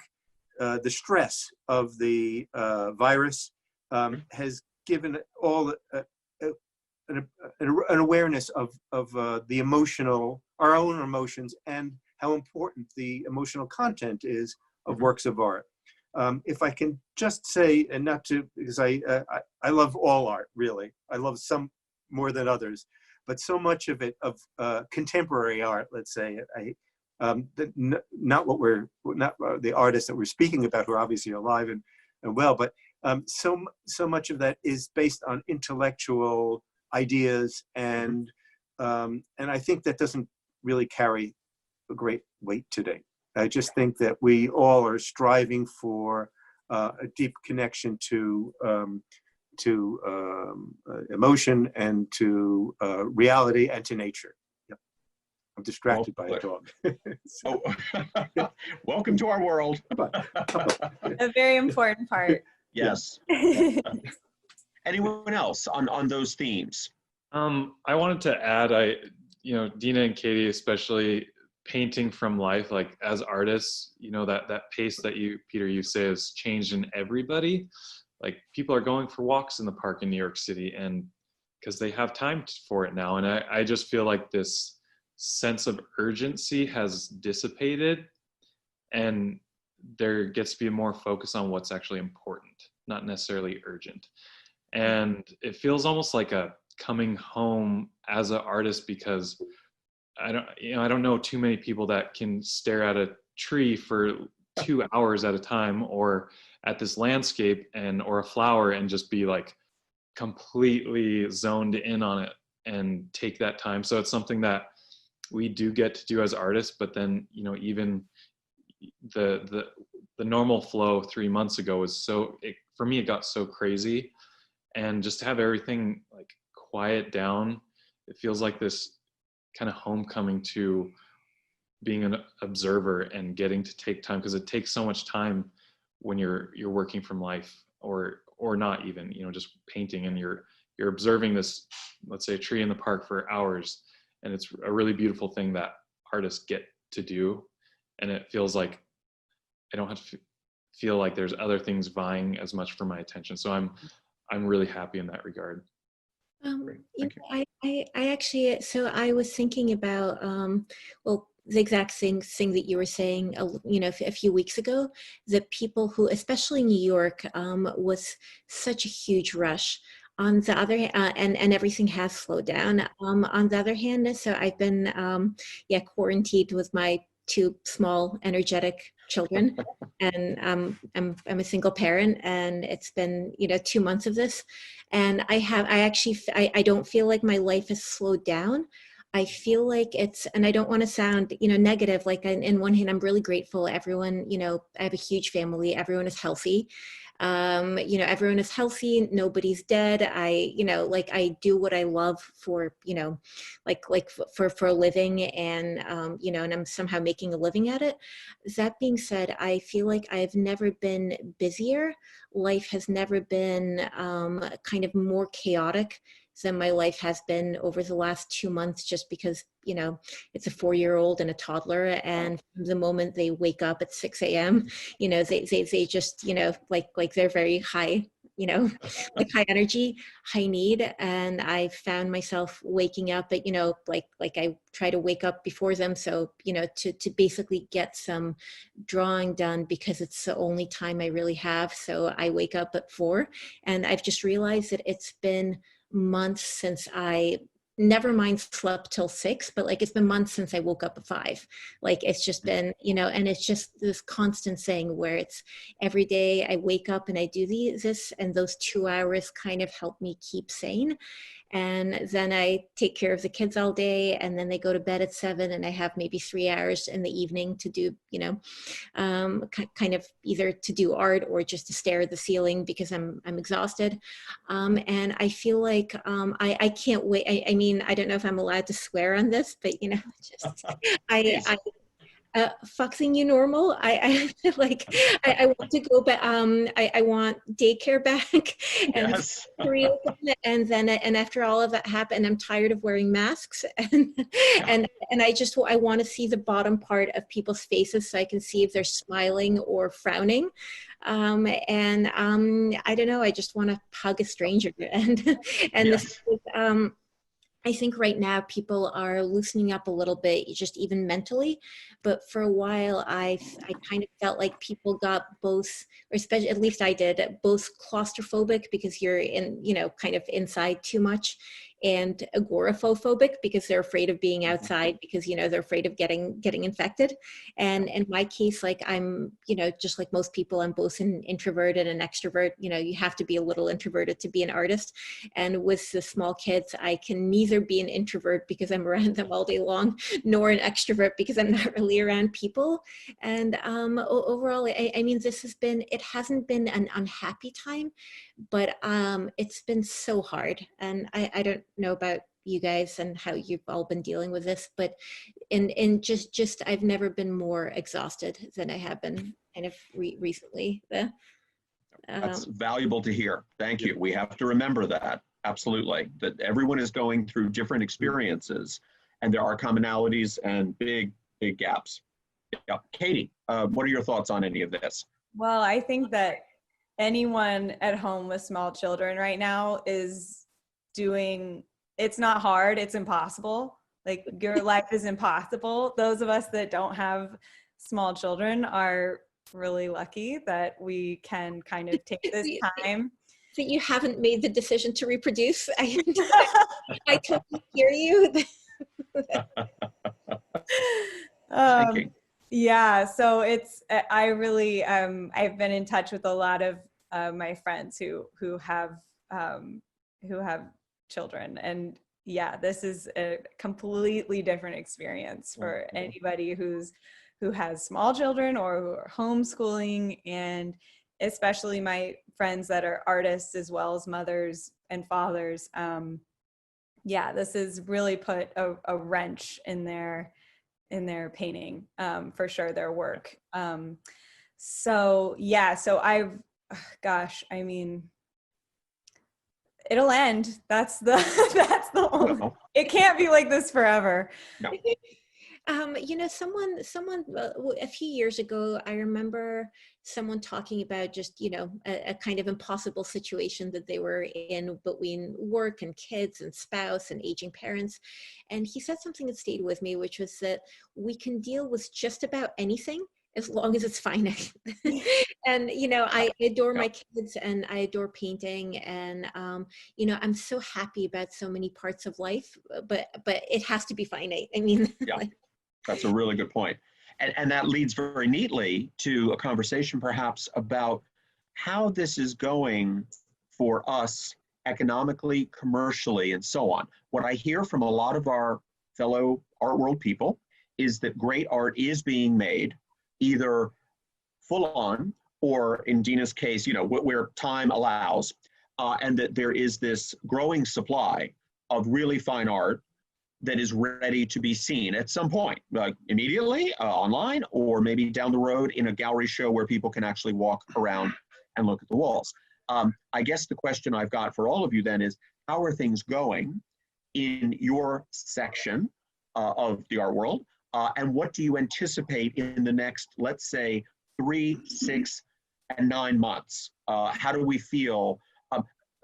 the stress of the virus has given all an awareness of the emotional, our own emotions, and how important the emotional content is of works of art. If I can just say, and not to, because I love all art, really. I love some more than others, but so much of it, of contemporary art, let's say, not the artists that we're speaking about, who are obviously alive and well, but so much of that is based on intellectual ideas, and I think that doesn't really carry a great weight today. I just think that we all are striving for a deep connection to emotion and to reality and to nature. Yep. I'm distracted by a dog. So. Welcome to our world. A very important part. Yes. Anyone else on those themes? I wanted to add, Dina and Katie, especially painting from life, like as artists, that pace that Peter, you say has changed in everybody. Like people are going for walks in the park in New York City, and because they have time for it now. And I just feel like this sense of urgency has dissipated, and there gets to be more focus on what's actually important, not necessarily urgent. And it feels almost like a coming home as an artist, because I don't know too many people that can stare at a tree for 2 hours at a time, or at this landscape or a flower, and just be like completely zoned in on it and take that time. So it's something that we do get to do as artists, but then, even the normal flow 3 months ago was for me, it got so crazy, and just to have everything like quiet down, it feels like this kind of homecoming to being an observer and getting to take time, because it takes so much time when you're working from life, or not even, just painting, and you're observing this, let's say, a tree in the park for hours, and it's a really beautiful thing that artists get to do. And it feels like I don't have to feel like there's other things vying as much for my attention. So I'm really happy in that regard. Thank you. I actually, so I was thinking about, well, the exact same thing that you were saying, a few weeks ago, that people who, especially New York, was such a huge rush. On the other hand, and everything has slowed down. On the other hand, so I've been, quarantined with my two small, energetic children, and I'm a single parent, and it's been 2 months of this, and I don't feel like my life has slowed down. I feel like and I don't want to sound, negative. Like in one hand, I'm really grateful. Everyone, I have a huge family. Everyone is healthy. Everyone is healthy. Nobody's dead. I do what I love for, for a living, and, and I'm somehow making a living at it. That being said, I feel like I've never been busier. Life has never been kind of more chaotic than my life has been over the last 2 months, just because, it's a 4-year-old and a toddler. And from the moment they wake up at 6 a.m., they just, like they're very high, like high energy, high need. And I found myself waking up at, like I try to wake up before them. So, to basically get some drawing done, because it's the only time I really have. So I wake up at 4, and I've just realized that it's been months since I, never mind slept till 6, but like it's been months since I woke up at 5. Like it's just been, and it's just this constant thing where it's every day I wake up and I do this, and those 2 hours kind of help me keep sane. And then I take care of the kids all day, and then they go to bed at 7, and I have maybe 3 hours in the evening to do, kind of either to do art or just to stare at the ceiling because I'm exhausted. And I feel like I can't wait. I mean, I don't know if I'm allowed to swear on this, but just I fuck the new normal. I like I want to go back. I want daycare back, and Yes. reopen. And after all of that happened, I'm tired of wearing masks, and I want to see the bottom part of people's faces so I can see if they're smiling or frowning. I don't know. I just want to hug a stranger, and Yes. this is, I think right now people are loosening up a little bit, just even mentally. But for a while, I kind of felt like people got both, or especially at least I did, both claustrophobic because you're in, kind of inside too much, and agoraphobic because they're afraid of being outside because, they're afraid of getting infected. And in my case, like I'm, just like most people, I'm both an introvert and an extrovert. You have to be a little introverted to be an artist. And with the small kids, I can neither be an introvert because I'm around them all day long, nor an extrovert because I'm not really around people. And overall, I mean, it hasn't been an unhappy time, but it's been so hard. And I don't know about you guys and how you've all been dealing with this, but in just I've never been more exhausted than I have been kind of recently. That's valuable to hear. Thank you. We have to remember that. Absolutely. That everyone is going through different experiences, and there are commonalities and big gaps. Yeah. Katie, what are your thoughts on any of this? Well, I think that anyone at home with small children right now is it's not hard, it's impossible. Like your life is impossible. Those of us that don't have small children are really lucky that we can kind of take this time. That you haven't made the decision to reproduce. I totally hear you. Yeah, so I really I've been in touch with a lot of my friends who have children, and yeah, this is a completely different experience for anybody who has small children or who are homeschooling, and especially my friends that are artists as well as mothers and fathers. Yeah, this has really put a wrench in their painting, for sure, their work. So I mean, it'll end. That's the only, it can't be like this forever. No. You know, someone a few years ago, I remember someone talking about just, you know, a kind of impossible situation that they were in between work and kids and spouse and aging parents. And he said something that stayed with me, which was that we can deal with just about anything as long as it's finite. And, you know, I adore my kids and I adore painting. And, you know, I'm so happy about so many parts of life, but it has to be finite. I mean, Yeah. That's a really good point. And that leads very neatly to a conversation perhaps about how this is going for us economically, commercially, and so on. What I hear from a lot of our fellow art world people is that great art is being made either full on or in Dina's case, you know, where time allows, and that there is this growing supply of really fine art that is ready to be seen at some point, like immediately online, or maybe down the road in a gallery show where people can actually walk around and look at the walls. I guess the question I've got for all of you then is, how are things going in your section of the art world? And what do you anticipate in the next, let's say, 3, 6, and 9 months? How do we feel?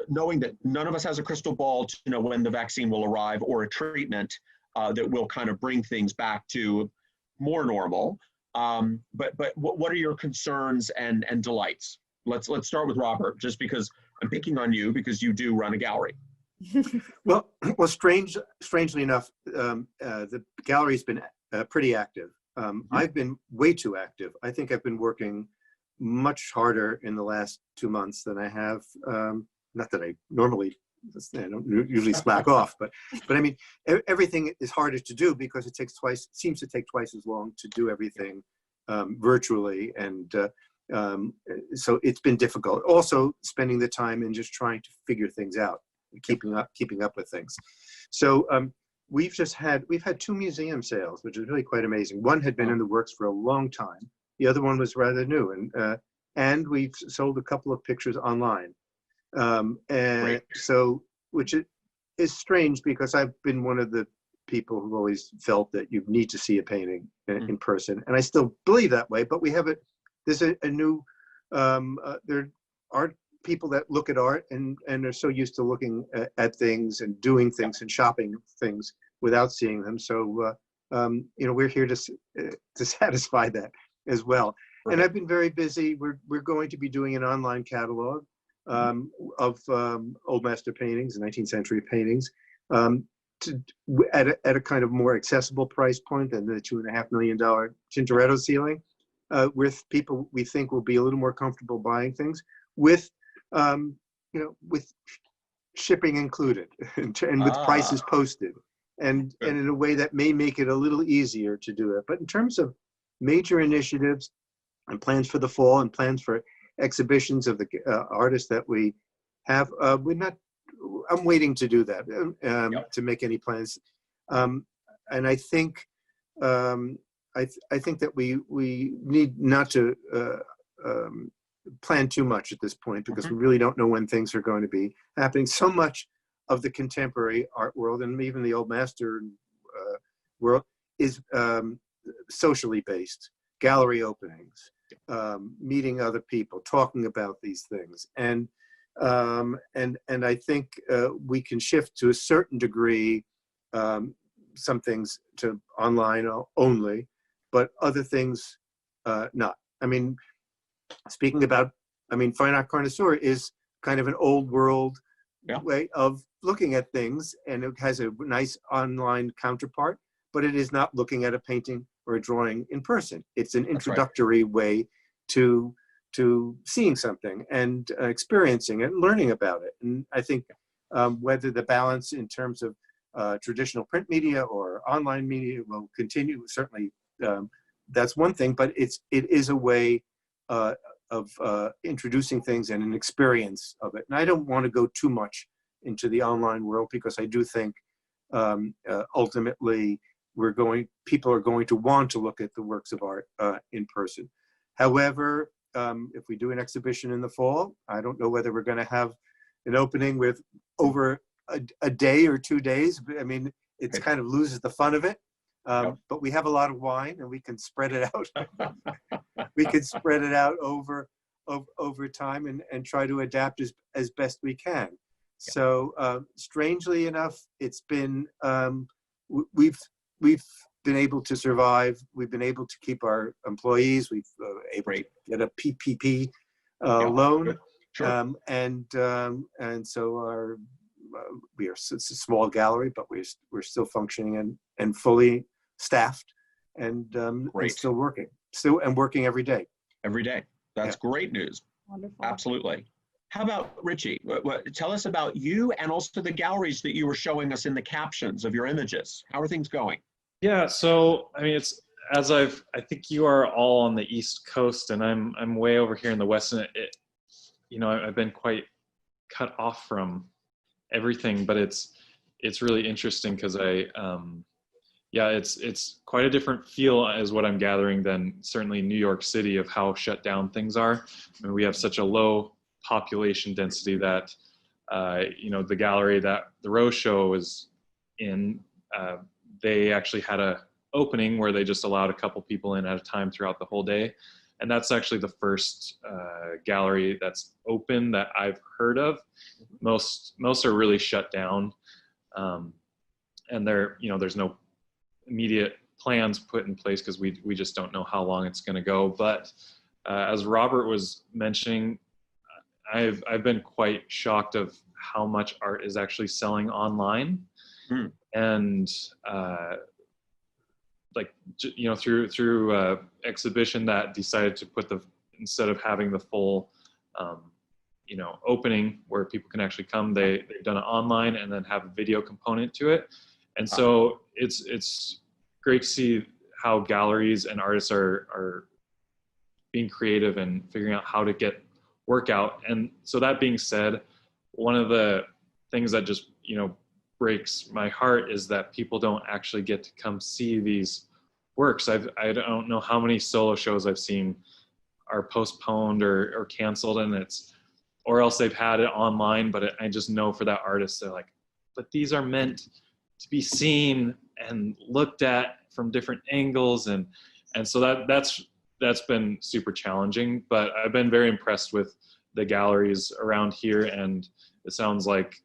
Knowing that none of us has a crystal ball to know when the vaccine will arrive or a treatment that will kind of bring things back to more normal. But what are your concerns and delights? Let's start with Robert, just because I'm picking on you because you do run a gallery. Well, strangely enough, the gallery's been pretty active. I've been way too active. I think I've been working much harder in the last 2 months than I have. Not that I normally, I don't usually slack off, but I mean, everything is harder to do because it seems to take twice as long to do everything virtually, and so it's been difficult. Also, spending the time and just trying to figure things out, keeping up with things. So we've had 2 museum sales, which is really quite amazing. One had been in the works for a long time. The other one was rather new, and we've sold a couple of pictures online. And Great. so, which is strange because I've been one of the people who've always felt that you need to see a painting in person, and I still believe that way. But we have there's a new, there are people that look at art and are so used to looking at things and doing things and shopping things without seeing them. So, you know, we're here to satisfy that as well. Right. And I've been very busy. We're going to be doing an online catalog of old master paintings, 19th century paintings, at a kind of more accessible price point than the $2.5 million Tintoretto ceiling, with people we think will be a little more comfortable buying things with, you know, with shipping included and with prices posted, and in a way that may make it a little easier to do it. But in terms of major initiatives and plans for the fall and plans for exhibitions of the artists that we have, I'm waiting to do that, to make any plans. And I think I think that we need not to plan too much at this point, because we really don't know when things are going to be happening. So much of the contemporary art world, and even the old master world, is socially based. Gallery openings, meeting other people, talking about these things, and I think we can shift to a certain degree some things to online only, but other things not. I mean, speaking about, Fine Art Connoisseur is kind of an old world way of looking at things, and it has a nice online counterpart, but it is not looking at a painting or a drawing in person. It's an introductory way to seeing something and experiencing it and learning about it. And I think whether the balance in terms of traditional print media or online media will continue, certainly that's one thing, but it is a way of introducing things and an experience of it. And I don't want to go too much into the online world, because I do think ultimately people are going to want to look at the works of art in person. However, if we do an exhibition in the fall, I don't know whether we're going to have an opening with over a day or 2 days. I mean, it kind of loses the fun of it. But we have a lot of wine, and we can spread it out. We can spread it out over time and try to adapt as best we can. So strangely enough, it's been we've been able to survive. We've been able to keep our employees. We've able to get a PPP loan, Sure. and so it's a small gallery, but we're still functioning and fully staffed, and still working, working every day. Every day. That's great news. Wonderful. Absolutely. How about Richie? Tell us about you and also the galleries that you were showing us in the captions of your images. How are things going? Yeah, so I mean, it's as I think you are all on the East Coast, and I'm way over here in the West, and I've been quite cut off from everything, but it's really interesting because it's quite a different feel as what I'm gathering than certainly New York City of how shut down things are. I mean, we have such a low population density that the gallery that the Rose Show was in, they actually had a opening where they just allowed a couple people in at a time throughout the whole day, and that's actually the first gallery that's open that I've heard of. Most are really shut down, and there's no immediate plans put in place because we just don't know how long it's going to go. But as Robert was mentioning, I've been quite shocked of how much art is actually selling online, and through exhibition that decided to put instead of having the full opening where people can actually come, they've done it online and then have a video component to it. And so it's great to see how galleries and artists are being creative and figuring out how to get work out. And so that being said, one of the things that just breaks my heart is that people don't actually get to come see these works. I don't know how many solo shows I've seen are postponed or canceled, and or else they've had it online, but I just know for that artist, they're like, but these are meant to be seen and looked at from different angles. And so that's been super challenging, but I've been very impressed with the galleries around here. And it sounds like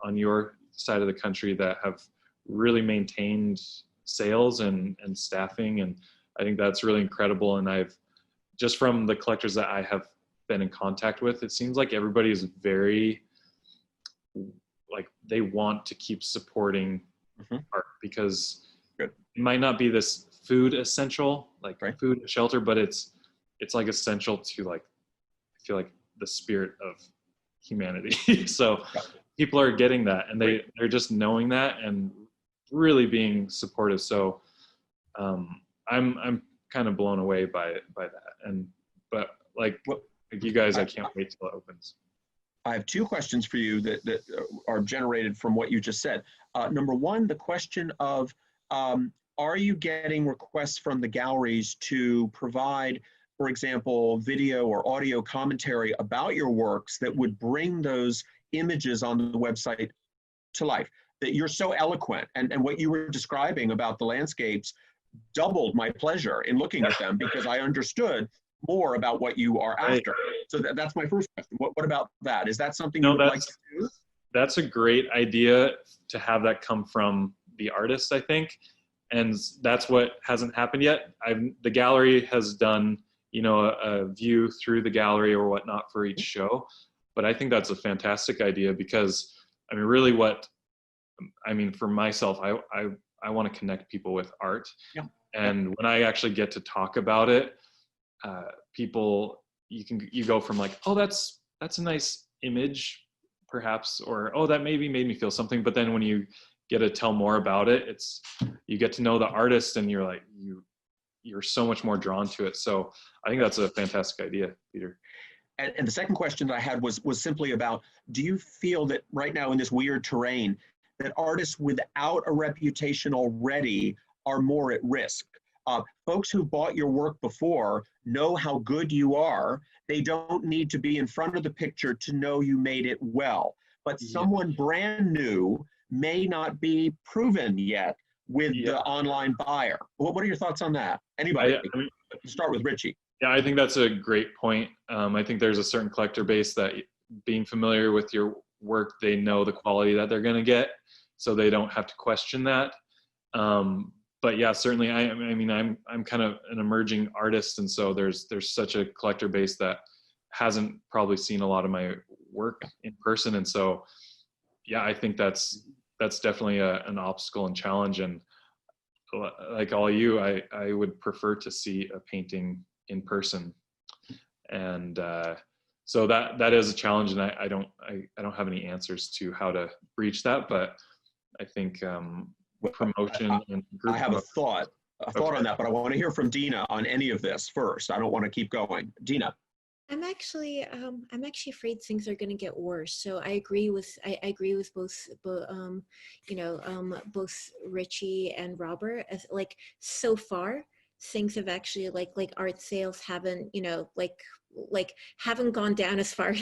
on your side of the country that have really maintained sales and staffing. And I think that's really incredible. And I've just from the collectors that I have been in contact with, it seems like everybody is very, they want to keep supporting art because it might not be this food essential, food shelter, but it's like essential to I feel like the spirit of humanity. So people are getting that, and they're just knowing that and really being supportive. So I'm kind of blown away by that. But you guys, I can't wait till it opens. I have two questions for you that are generated from what you just said. Number one, the question of, are you getting requests from the galleries to provide, for example, video or audio commentary about your works that would bring those images on the website to life? That you're so eloquent, and what you were describing about the landscapes doubled my pleasure in looking at them because I understood more about what you are after. So that's my first question. What about that? Is that something you would like to do? That's a great idea to have that come from the artist, I think. And that's what hasn't happened yet. The gallery has done, a view through the gallery or whatnot for each show. But I think that's a fantastic idea because, really for myself, I want to connect people with art. Yeah. And when I actually get to talk about it, people, you go from oh, that's a nice image perhaps, or oh, that maybe made me feel something. But then when you get to tell more about it, you get to know the artist, and you're so much more drawn to it. So I think that's a fantastic idea, Peter. And the second question that I had was simply about, do you feel that right now in this weird terrain that artists without a reputation already are more at risk? Folks who bought your work before know how good you are. They don't need to be in front of the picture to know you made it well. But someone brand new may not be proven yet with Yeah. the online buyer. What are your thoughts on that? Anybody? I mean, Start with Richie. yeah, I think that's a great point. I think there's a certain collector base that being familiar with your work, they know the quality that they're going to get, so they don't have to question that. But yeah, certainly, I mean, I'm kind of an emerging artist, and so there's such a collector base that hasn't probably seen a lot of my work in person, and so yeah, I think that's definitely an obstacle and challenge. And like all you, I would prefer to see a painting in person, and so that is a challenge, and I don't have any answers to how to breach that, but I think promotion and group. I have a thought on that, but I want to hear from Dina on any of this first. I don't want to keep going. Dina. I'm actually afraid things are going to get worse. So I agree with both both Richie and Robert. As like so far, things have actually like art sales haven't haven't gone down as far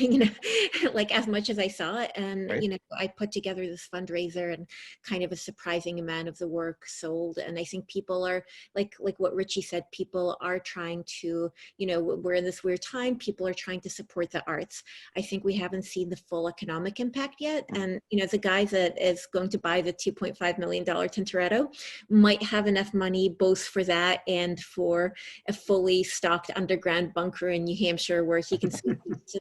like as much as I saw. And Right. I put together this fundraiser, and kind of a surprising amount of the work sold. And I think people are like what Richie said, people are trying to, we're in this weird time, people are trying to support the arts. I think we haven't seen the full economic impact yet. And the guy that is going to buy the $2.5 million Tintoretto might have enough money both for that and for a fully stocked underground bunker in New Hampshire where he can sleep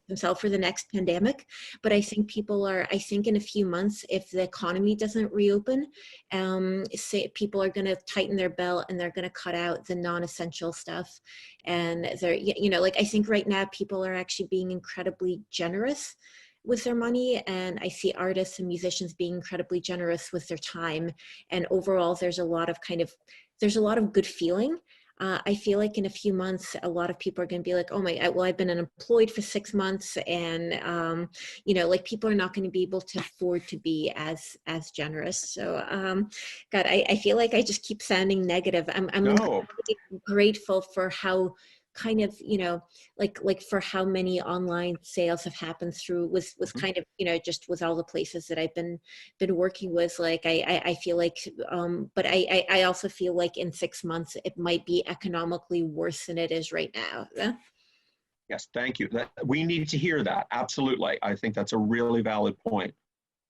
himself for the next pandemic. But I think I think in a few months, if the economy doesn't reopen, people are going to tighten their belt, and they're going to cut out the non-essential stuff. And they're, I think right now people are actually being incredibly generous with their money, and I see artists and musicians being incredibly generous with their time. And overall, there's a lot of good feeling. I feel like in a few months, a lot of people are going to be like, oh I've been unemployed for 6 months, and people are not going to be able to afford to be as generous. So God, I feel like I just keep sounding negative. I'm No. grateful for how kind of for how many online sales have happened through with kind of just with all the places that I've been working with. Like I feel like but I also feel like in 6 months it might be economically worse than it is right now. Yes, thank you. We need to hear that. Absolutely. I think that's a really valid point.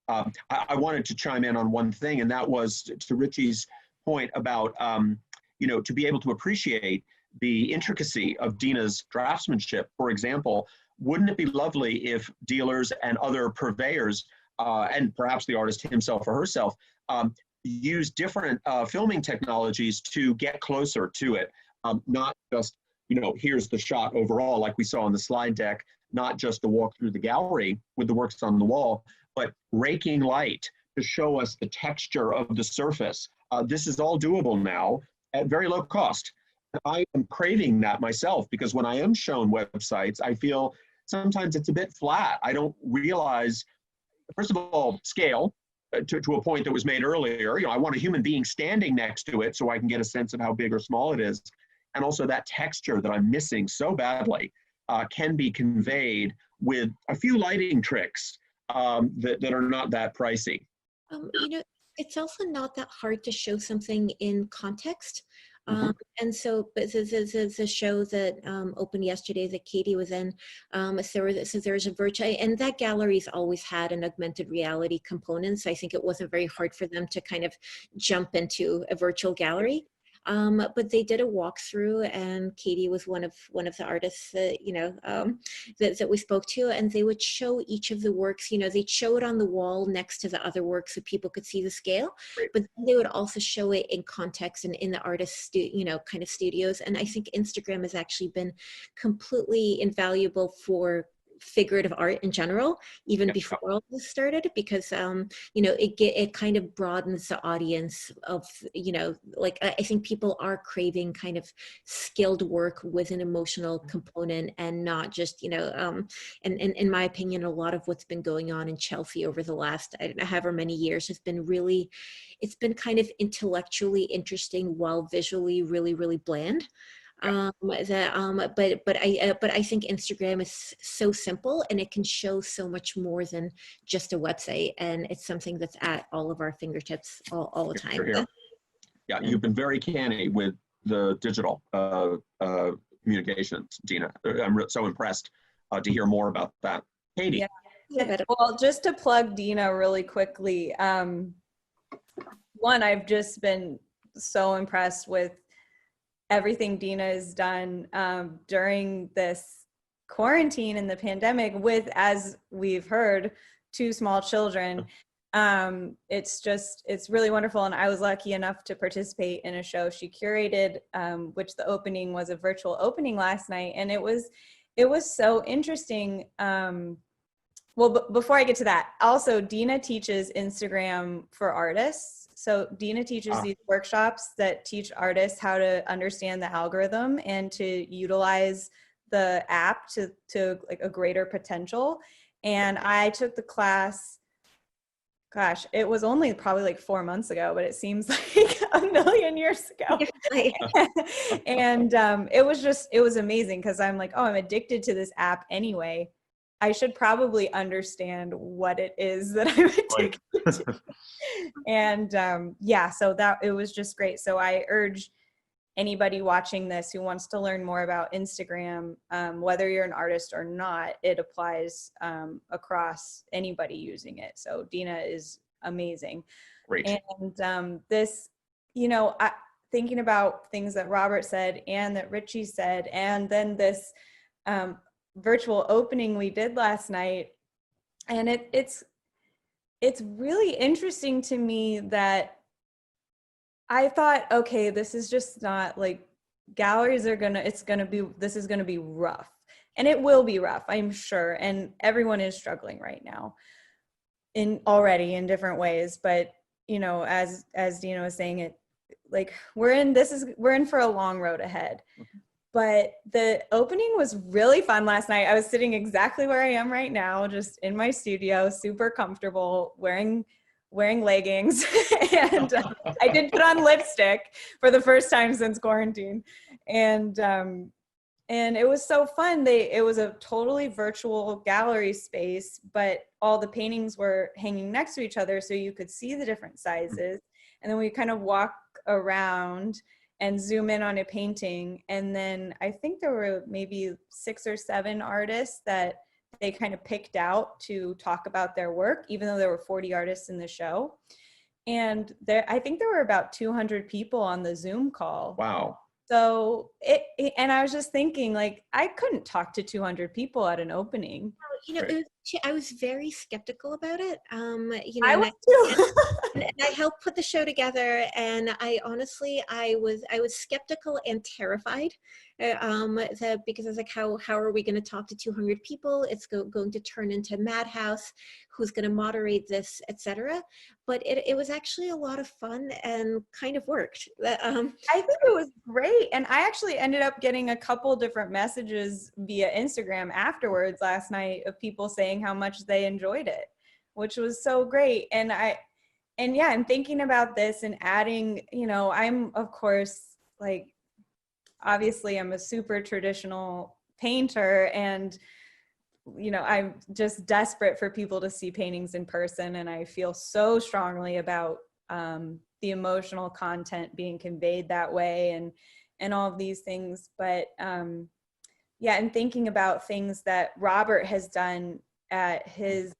I wanted to chime in on one thing, and that was to Richie's point about to be able to appreciate the intricacy of Dina's draftsmanship. For example, wouldn't it be lovely if dealers and other purveyors, and perhaps the artist himself or herself, use different filming technologies to get closer to it? Not just, here's the shot overall, like we saw on the slide deck, not just the walk through the gallery with the works on the wall, but raking light to show us the texture of the surface. This is all doable now at very low cost. I am craving that myself, because when I am shown websites, I feel sometimes it's a bit flat. I don't realize, first of all, scale to a point that was made earlier. I want a human being standing next to it so I can get a sense of how big or small it is. And also that texture that I'm missing so badly can be conveyed with a few lighting tricks that are not that pricey. It's also not that hard to show something in context. Mm-hmm. And so, but the show that opened yesterday that Katie was in, so there's a virtual, and that gallery's always had an augmented reality component. So I think it wasn't very hard for them to kind of jump into a virtual gallery. But they did a walkthrough, and Katie was one of the artists that that we spoke to, and they would show each of the works. They'd show it on the wall next to the other works so people could see the scale, but they would also show it in context and in the artist's kind of studios. And I think Instagram has actually been completely invaluable for figurative art in general, even before all this started, because it kind of broadens the audience of I think people are craving kind of skilled work with an emotional component, and not just and in my opinion, a lot of what's been going on in Chelsea over the last however many years has been really, it's been kind of intellectually interesting while visually really, really bland. But I think Instagram is so simple, and it can show so much more than just a website, and it's something that's at all of our fingertips all the time. Sure. Yeah, you've been very canny with the digital communications, Dina. I'm so impressed to hear more about that. Katie. Yeah. Yeah, Well, just to plug Dina really quickly, one, I've just been so impressed with everything Dina has done during this quarantine and the pandemic with, as we've heard, 2 small children. It's really wonderful. And I was lucky enough to participate in a show she curated, which the opening was a virtual opening last night. And it was so interesting. Well, before I get to that, also Dina teaches Instagram for artists. So Dina teaches these workshops that teach artists how to understand the algorithm and to utilize the app to like a greater potential. And I took the class, gosh, it was only probably like 4 months ago, but it seems like a million years ago. And it was amazing because I'm like, oh, I'm addicted to this app anyway. I should probably understand what it is that I'm addicted to. And yeah, so that it was just great. So I urge anybody watching this who wants to learn more about Instagram, whether you're an artist or not, it applies across anybody using it. So Dina is amazing. Great. And this, thinking about things that Robert said and that Ritchie said, and then this virtual opening we did last night, and it's really interesting to me that I thought, okay, this is just not like galleries are this is gonna be rough, and it will be rough, I'm sure, and everyone is struggling right now already in different ways. But as Dina was saying, it like we're in for a long road ahead. But the opening was really fun last night. I was sitting exactly where I am right now, just in my studio, super comfortable, wearing leggings. And I did put on lipstick for the first time since quarantine. And it was so fun. It was a totally virtual gallery space, but all the paintings were hanging next to each other so you could see the different sizes. And then we kind of walk around and zoom in on a painting. And then I think there were maybe 6 or 7 artists that they kind of picked out to talk about their work, even though there were 40 artists in the show. And I think there were about 200 people on the Zoom call. Wow. So and I was just thinking, like, I couldn't talk to 200 people at an opening. I was very skeptical about it. I was too. And I helped put the show together, and I honestly, I was skeptical and terrified, because I was like, how are we going to talk to 200 people? It's going to turn into madhouse. Who's going to moderate this, etc. But it was actually a lot of fun and kind of worked. I think it was great, and I actually ended up getting a couple different messages via Instagram afterwards last night of people saying how much they enjoyed it, which was so great. And yeah, I'm thinking about this and adding, I'm, of course, like, obviously I'm a super traditional painter, and, I'm just desperate for people to see paintings in person. And I feel so strongly about the emotional content being conveyed that way and all of these things. But yeah, and thinking about things that Robert has done at his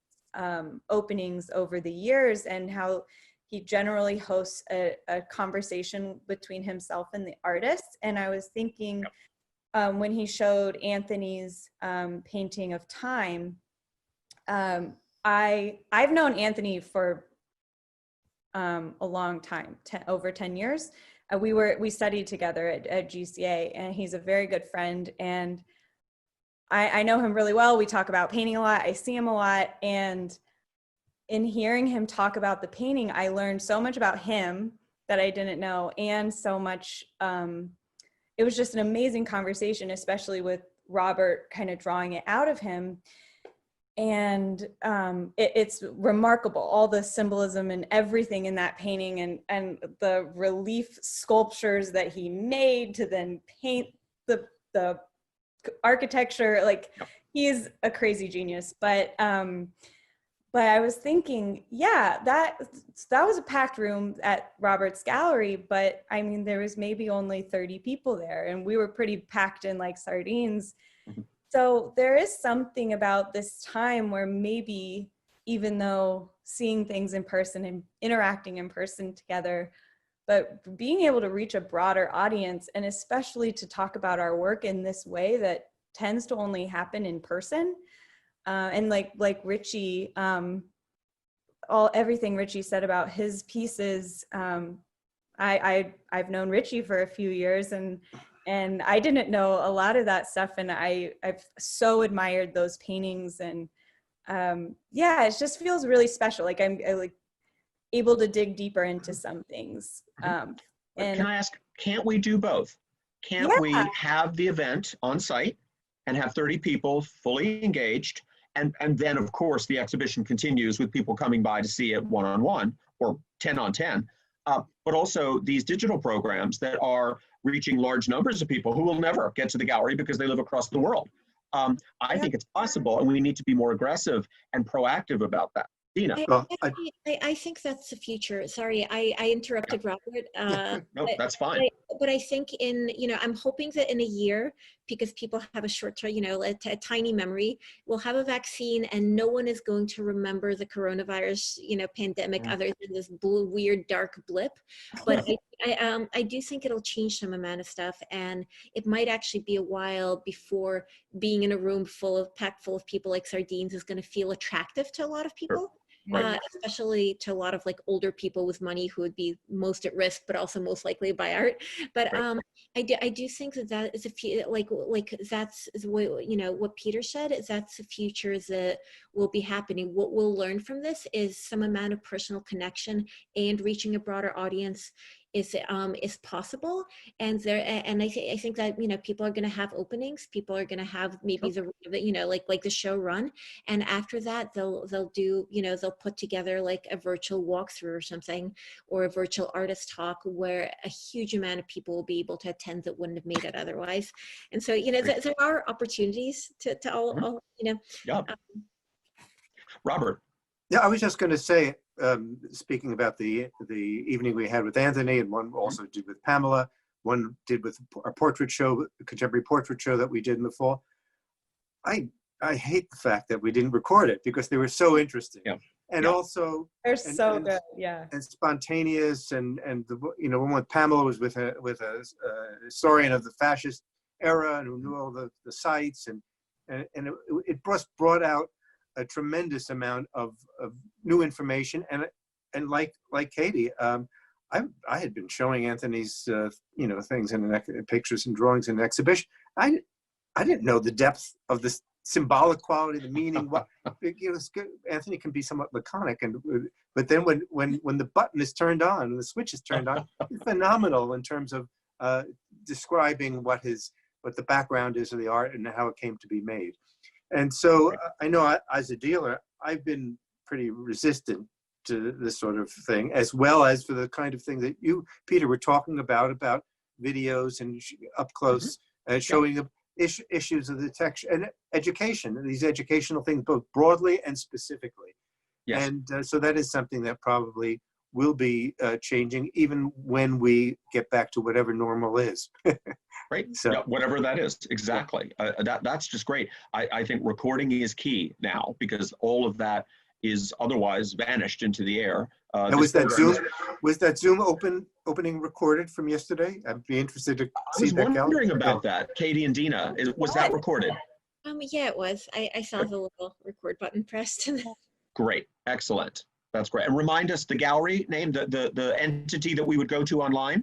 openings over the years, and how he generally hosts a conversation between himself and the artist. And I was thinking, when he showed Anthony's painting of Time, I've known Anthony for a long time, over 10 years. We studied together at GCA, and he's a very good friend, and I know him really well. We talk about painting a lot. I see him a lot. And in hearing him talk about the painting, I learned so much about him that I didn't know. And so much, it was just an amazing conversation, especially with Robert kind of drawing it out of him. And it's remarkable, all the symbolism and everything in that painting, and the relief sculptures that he made to then paint the architecture. Like, he's a crazy genius. But But I was thinking, yeah, that was a packed room at Robert's Gallery, but I mean, there was maybe only 30 people there, and we were pretty packed in like sardines. So there is something about this time where maybe, even though seeing things in person and interacting in person together, but being able to reach a broader audience, and especially to talk about our work in this way that tends to only happen in person. And like Ritchie, everything Ritchie said about his pieces, I've known Ritchie for a few years, and I didn't know a lot of that stuff, and I've so admired those paintings, and yeah, it just feels really special. Like I'm like able to dig deeper into some things. And can I ask, can't we do both? Can't we have the event on site and have 30 people fully engaged? And then, of course, the exhibition continues with people coming by to see it one-on-one or 10-on-10. But also these digital programs that are reaching large numbers of people who will never get to the gallery because they live across the world. I think it's possible, and we need to be more aggressive and proactive about that. Dina. I think that's the future. Sorry, I interrupted Robert. No, that's fine. But I think I'm hoping that in a year, because people have a short term, a tiny memory, we'll have a vaccine and no one is going to remember the coronavirus, pandemic other than this weird dark blip. But I do think it'll change some amount of stuff, and it might actually be a while before being in a room packed full of people like sardines is going to feel attractive to a lot of people. Right. Especially to a lot of like older people with money who would be most at risk, but also most likely to buy art. But right. I do think that is that's what Peter said, is that's the future that will be happening. What we'll learn from this is some amount of personal connection and reaching a broader audience is possible, and I think that people are going to have openings, people are going to have maybe like the show run, and after that they'll do they'll put together like a virtual walkthrough or something, or a virtual artist talk where a huge amount of people will be able to attend that wouldn't have made it otherwise. And so there are opportunities to all Robert. Yeah, I was just going to say, speaking about the evening we had with Anthony, and one also did with Pamela, one did with our portrait show, a contemporary portrait show that we did in the fall. I hate the fact that we didn't record it because they were so interesting, and also they're so good, and spontaneous, and the one with Pamela was with a historian of the fascist era and who knew all the sites, and it brought out a tremendous amount of new information, and like Katie, I had been showing Anthony's things and pictures and drawings in an exhibition. I didn't know the depth of the symbolic quality, the meaning. What Anthony can be somewhat laconic, but then when the button is turned on and the switch is turned on, it's phenomenal in terms of describing what the background is of the art and how it came to be made. And so I know as a dealer, I've been pretty resistant to this sort of thing, as well as for the kind of thing that you, Peter, were talking about videos and up close, showing the issues of the text and education, these educational things, both broadly and specifically. Yes. And so that is something that probably will be changing even when we get back to whatever normal is. Right. So whatever that is, exactly. That's just great. I think recording is key now, because all of that is otherwise vanished into the air. And was that Zoom opening recorded from yesterday? I'd be interested to see that. I was wondering about that. Katie and Dina, was that recorded? Yeah, it was. I saw the little record button pressed. Great. Excellent. That's great. And remind us the gallery name, the entity that we would go to online?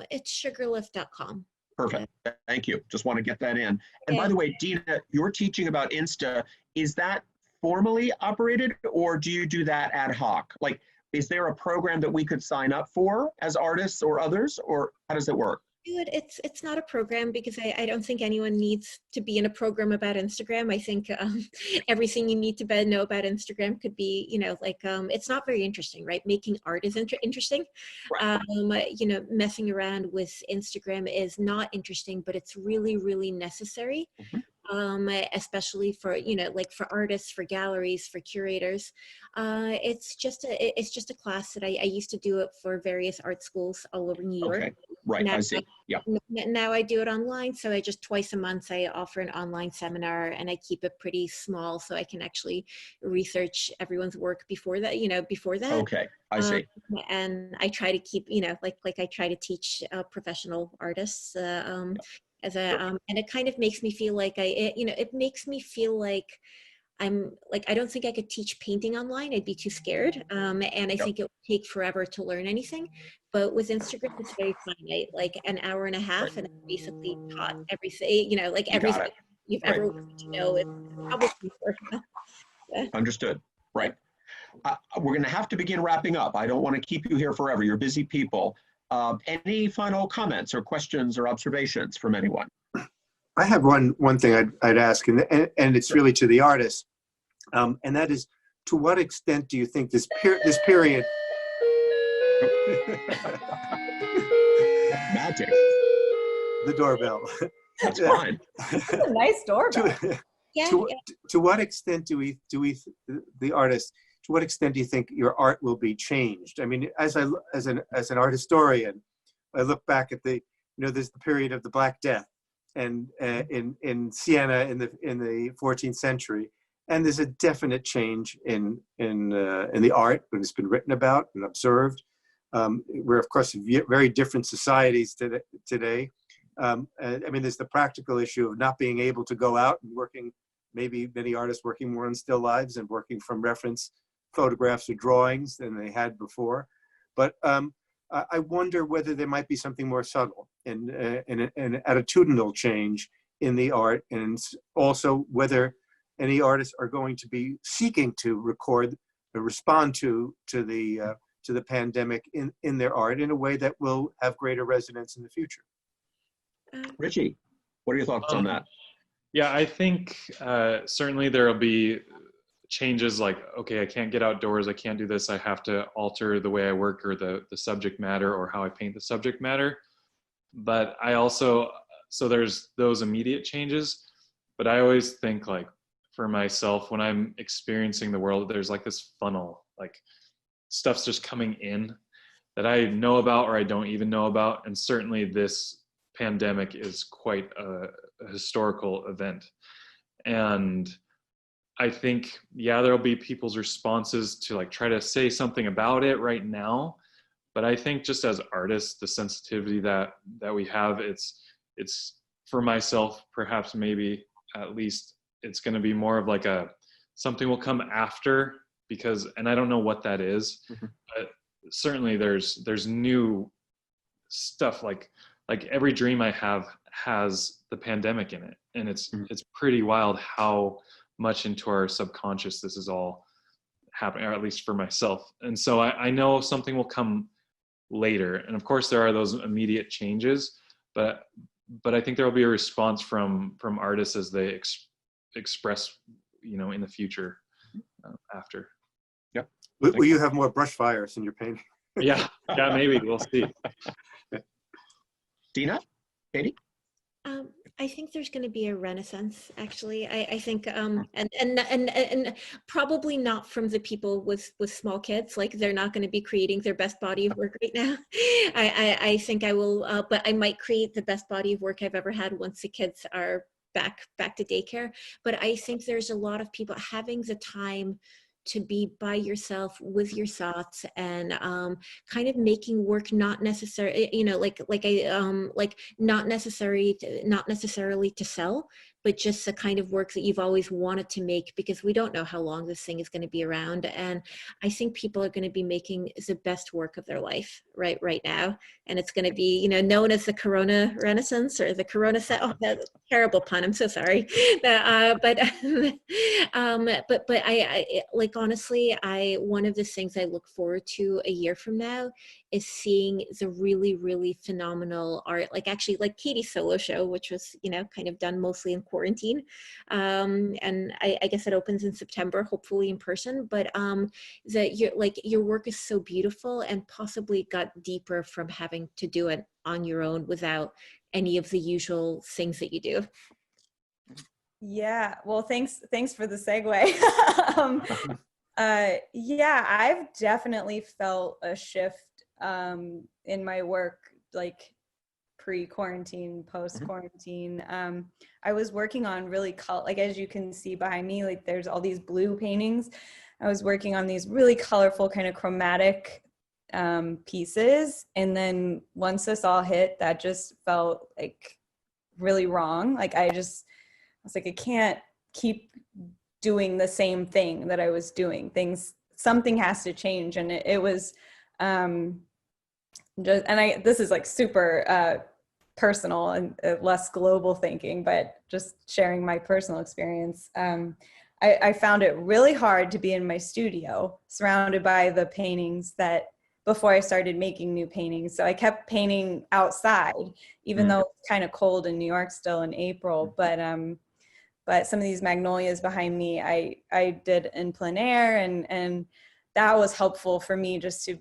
It's sugarlift.com. Perfect. Thank you. Just want to get that in. And by the way, Dina, you're teaching about Insta. Is that formally operated, or do you do that ad hoc? Like, is there a program that we could sign up for as artists or others, or how does it work? It's not a program, because I don't think anyone needs to be in a program about Instagram. I think everything you need to know about Instagram could be, it's not very interesting, right? Making art is interesting. Right. Messing around with Instagram is not interesting, but it's really, really necessary. especially for, you know, like for artists, for galleries, for curators. It's just a class that I used to do it for various art schools all over New York. Okay, right, Now, I see, yeah. now I do it online, so I just twice a month I offer an online seminar, and I keep it pretty small so I can actually research everyone's work before that, you know, before that. Okay, I see. And I try to keep, you know, like I try to teach professional artists as a, and it kind of makes me feel like it makes me feel like I'm like, I don't think I could teach painting online. I'd be too scared. And I think it would take forever to learn anything. But with Instagram, it's very finite, like an hour and a half, and I basically taught everything, you know, like everything you've ever wanted to know is probably Understood, right. We're gonna have to begin wrapping up. I don't want to keep you here forever. You're busy people. Any final comments or questions or observations from anyone? I have one thing I'd ask, and it's really to the artist, and that is, to what extent do you think this period? Magic. The doorbell. That's fine. That's a nice doorbell. To what extent do we the artist? To what extent do you think your art will be changed? I mean, as an art historian, I look back at there's the period of the Black Death, and in Siena in the 14th century, and there's a definite change in the art when it's been written about and observed. We're of course very different societies today. I mean, there's the practical issue of not being able to go out and working. Maybe many artists working more on still lives and working from reference photographs or drawings than they had before. But I wonder whether there might be something more subtle and an attitudinal change in the art, and also whether any artists are going to be seeking to record or respond to the pandemic in their art in a way that will have greater resonance in the future. Richie, what are your thoughts on that? Yeah, I think certainly there will be changes like, okay, I can't get outdoors, I can't do this, I have to alter the way I work or the subject matter or how I paint the subject matter. But I also, so there's those immediate changes, but I always think like for myself, when I'm experiencing the world, there's like this funnel, like stuff's just coming in that I know about or I don't even know about. And certainly this pandemic is quite a historical event. And I think, yeah, there'll be people's responses to like try to say something about it right now. But I think just as artists, the sensitivity that we have, it's for myself, perhaps maybe at least it's going to be more of like something will come after, because, and I don't know what that is, but certainly there's new stuff, like every dream I have has the pandemic in it. And it's pretty wild how much into our subconscious this is all happening, or at least for myself. And so I know something will come later. And of course there are those immediate changes, but I think there will be a response from artists as they express, in the future after. Yep. Will you have more brush fires in your painting? Yeah, maybe, we'll see. Dina? Katie? I think there's going to be a renaissance, actually. I think, and probably not from the people with small kids. Like they're not going to be creating their best body of work right now. I think I will, but I might create the best body of work I've ever had once the kids are back to daycare. But I think there's a lot of people having the time to be by yourself with your thoughts and kind of making work not necessary, not necessarily to sell, but just the kind of work that you've always wanted to make, because we don't know how long this thing is going to be around. And I think people are going to be making the best work of their life right now. And it's going to be, known as the Corona Renaissance or the Corona set. Oh, that's a terrible pun. I'm so sorry. But I like, honestly, one of the things I look forward to a year from now is seeing the really, really phenomenal art, like actually like Katie's solo show, which was, kind of done mostly in quarantine. And I guess it opens in September, hopefully in person, but your work is so beautiful and possibly got deeper from having to do it on your own without any of the usual things that you do. Yeah, well, thanks for the segue. Yeah, I've definitely felt a shift in my work, like pre-quarantine, post-quarantine. I was working on really like as you can see behind me, like there's all these blue paintings. I was working on these really colorful kind of chromatic pieces, and then once this all hit, that just felt like really wrong. Like I was like, I can't keep doing the same thing that I was doing. Something has to change. And it was just, and this is like super personal and less global thinking, but just sharing my personal experience. I found it really hard to be in my studio surrounded by the paintings that before I started making new paintings. So I kept painting outside, even though it's kind of cold in New York still in April, but some of these magnolias behind me, I did in plein air, and that was helpful for me just to,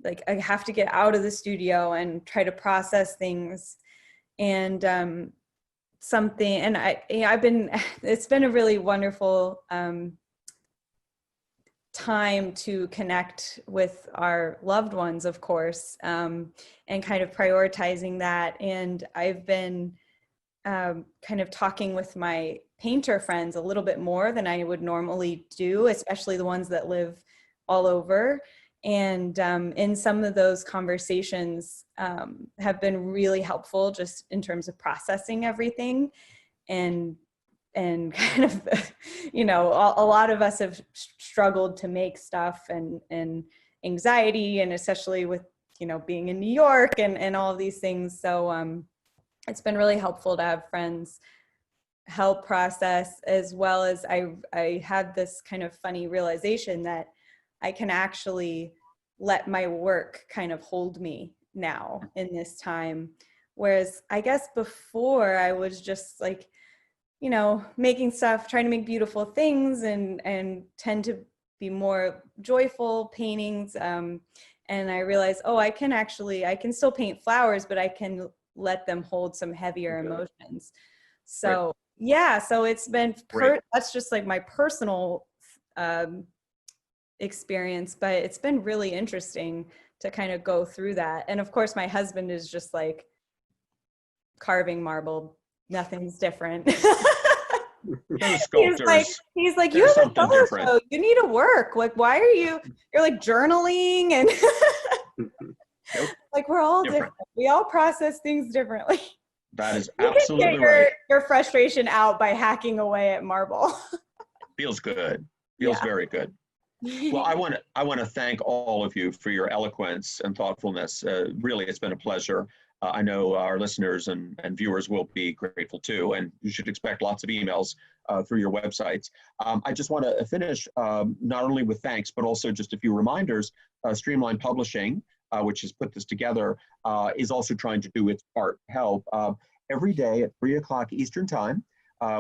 like, I have to get out of the studio and try to process things. And it's been a really wonderful time to connect with our loved ones, of course, and kind of prioritizing that. And I've been kind of talking with my painter friends a little bit more than I would normally do, especially the ones that live all over. And in some of those conversations have been really helpful just in terms of processing everything. And kind of, you know, a lot of us have struggled to make stuff, and anxiety, and especially with, you know, being in New York and all of these things. So it's been really helpful to have friends help process, as well as I had this kind of funny realization that I can actually let my work kind of hold me now in this time. Whereas I guess before I was just like, you know, making stuff, trying to make beautiful things, and tend to be more joyful paintings. And I realized, oh, I can still paint flowers, but I can let them hold some heavier emotions. So yeah, so it's been, that's just like my personal experience, but it's been really interesting to kind of go through that. And of course, my husband is just like carving marble. Nothing's different. Those sculptors, he's like, you have a photo show. You need to work. Like, why are you're like journaling and like, we're all different. We all process things differently. That is absolutely right. Your frustration out by hacking away at marble. Feels good. Feels very good. Well, I want to thank all of you for your eloquence and thoughtfulness. Really, it's been a pleasure. I know our listeners and viewers will be grateful too, and you should expect lots of emails through your websites. I just want to finish not only with thanks, but also just a few reminders. Streamline Publishing, which has put this together, is also trying to do its part to help. Every day at 3 o'clock Eastern Time,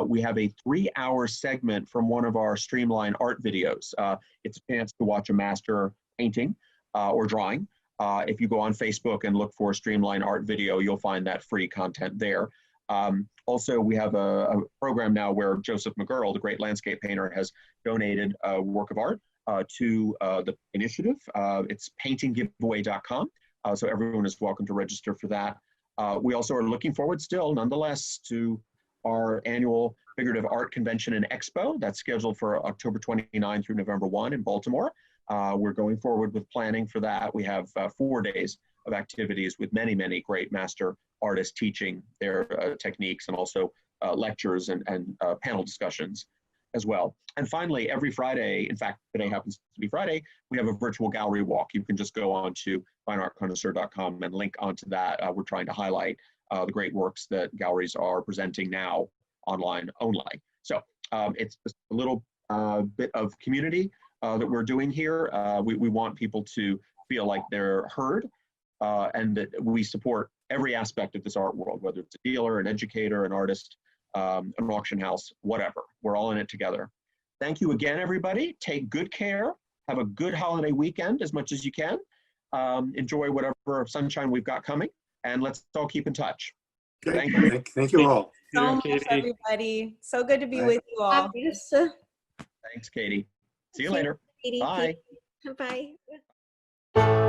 we have a 3-hour segment from one of our Streamline art videos. It's a chance to watch a master painting or drawing. If you go on Facebook and look for Streamline art video, you'll find that free content there. Also, we have a program now where Joseph McGurl, the great landscape painter, has donated a work of art to the initiative. It's paintinggiveaway.com, so everyone is welcome to register for that. We also are looking forward still, nonetheless, to our annual Figurative Art Convention and Expo. That's scheduled for October 29 through November 1 in Baltimore. We're going forward with planning for that. We have 4 days of activities with many, many great master artists teaching their techniques, and also lectures and panel discussions as well. And finally, every Friday, in fact, today happens to be Friday, we have a virtual gallery walk. You can just go on to fineartconnoisseur.com and link onto that. We're trying to highlight the great works that galleries are presenting now online only. So it's just a little bit of community that we're doing here. We want people to feel like they're heard and that we support every aspect of this art world, whether it's a dealer, an educator, an artist, an auction house, whatever. We're all in it together. Thank you again, everybody. Take good care. Have a good holiday weekend as much as you can. Enjoy whatever sunshine we've got coming, and let's all keep in touch. Thank you all. so much, Katie. everybody. So good to be Bye. with you all. Fabulous. Thanks, Katie. See you Thank later. Katie. Bye. Bye.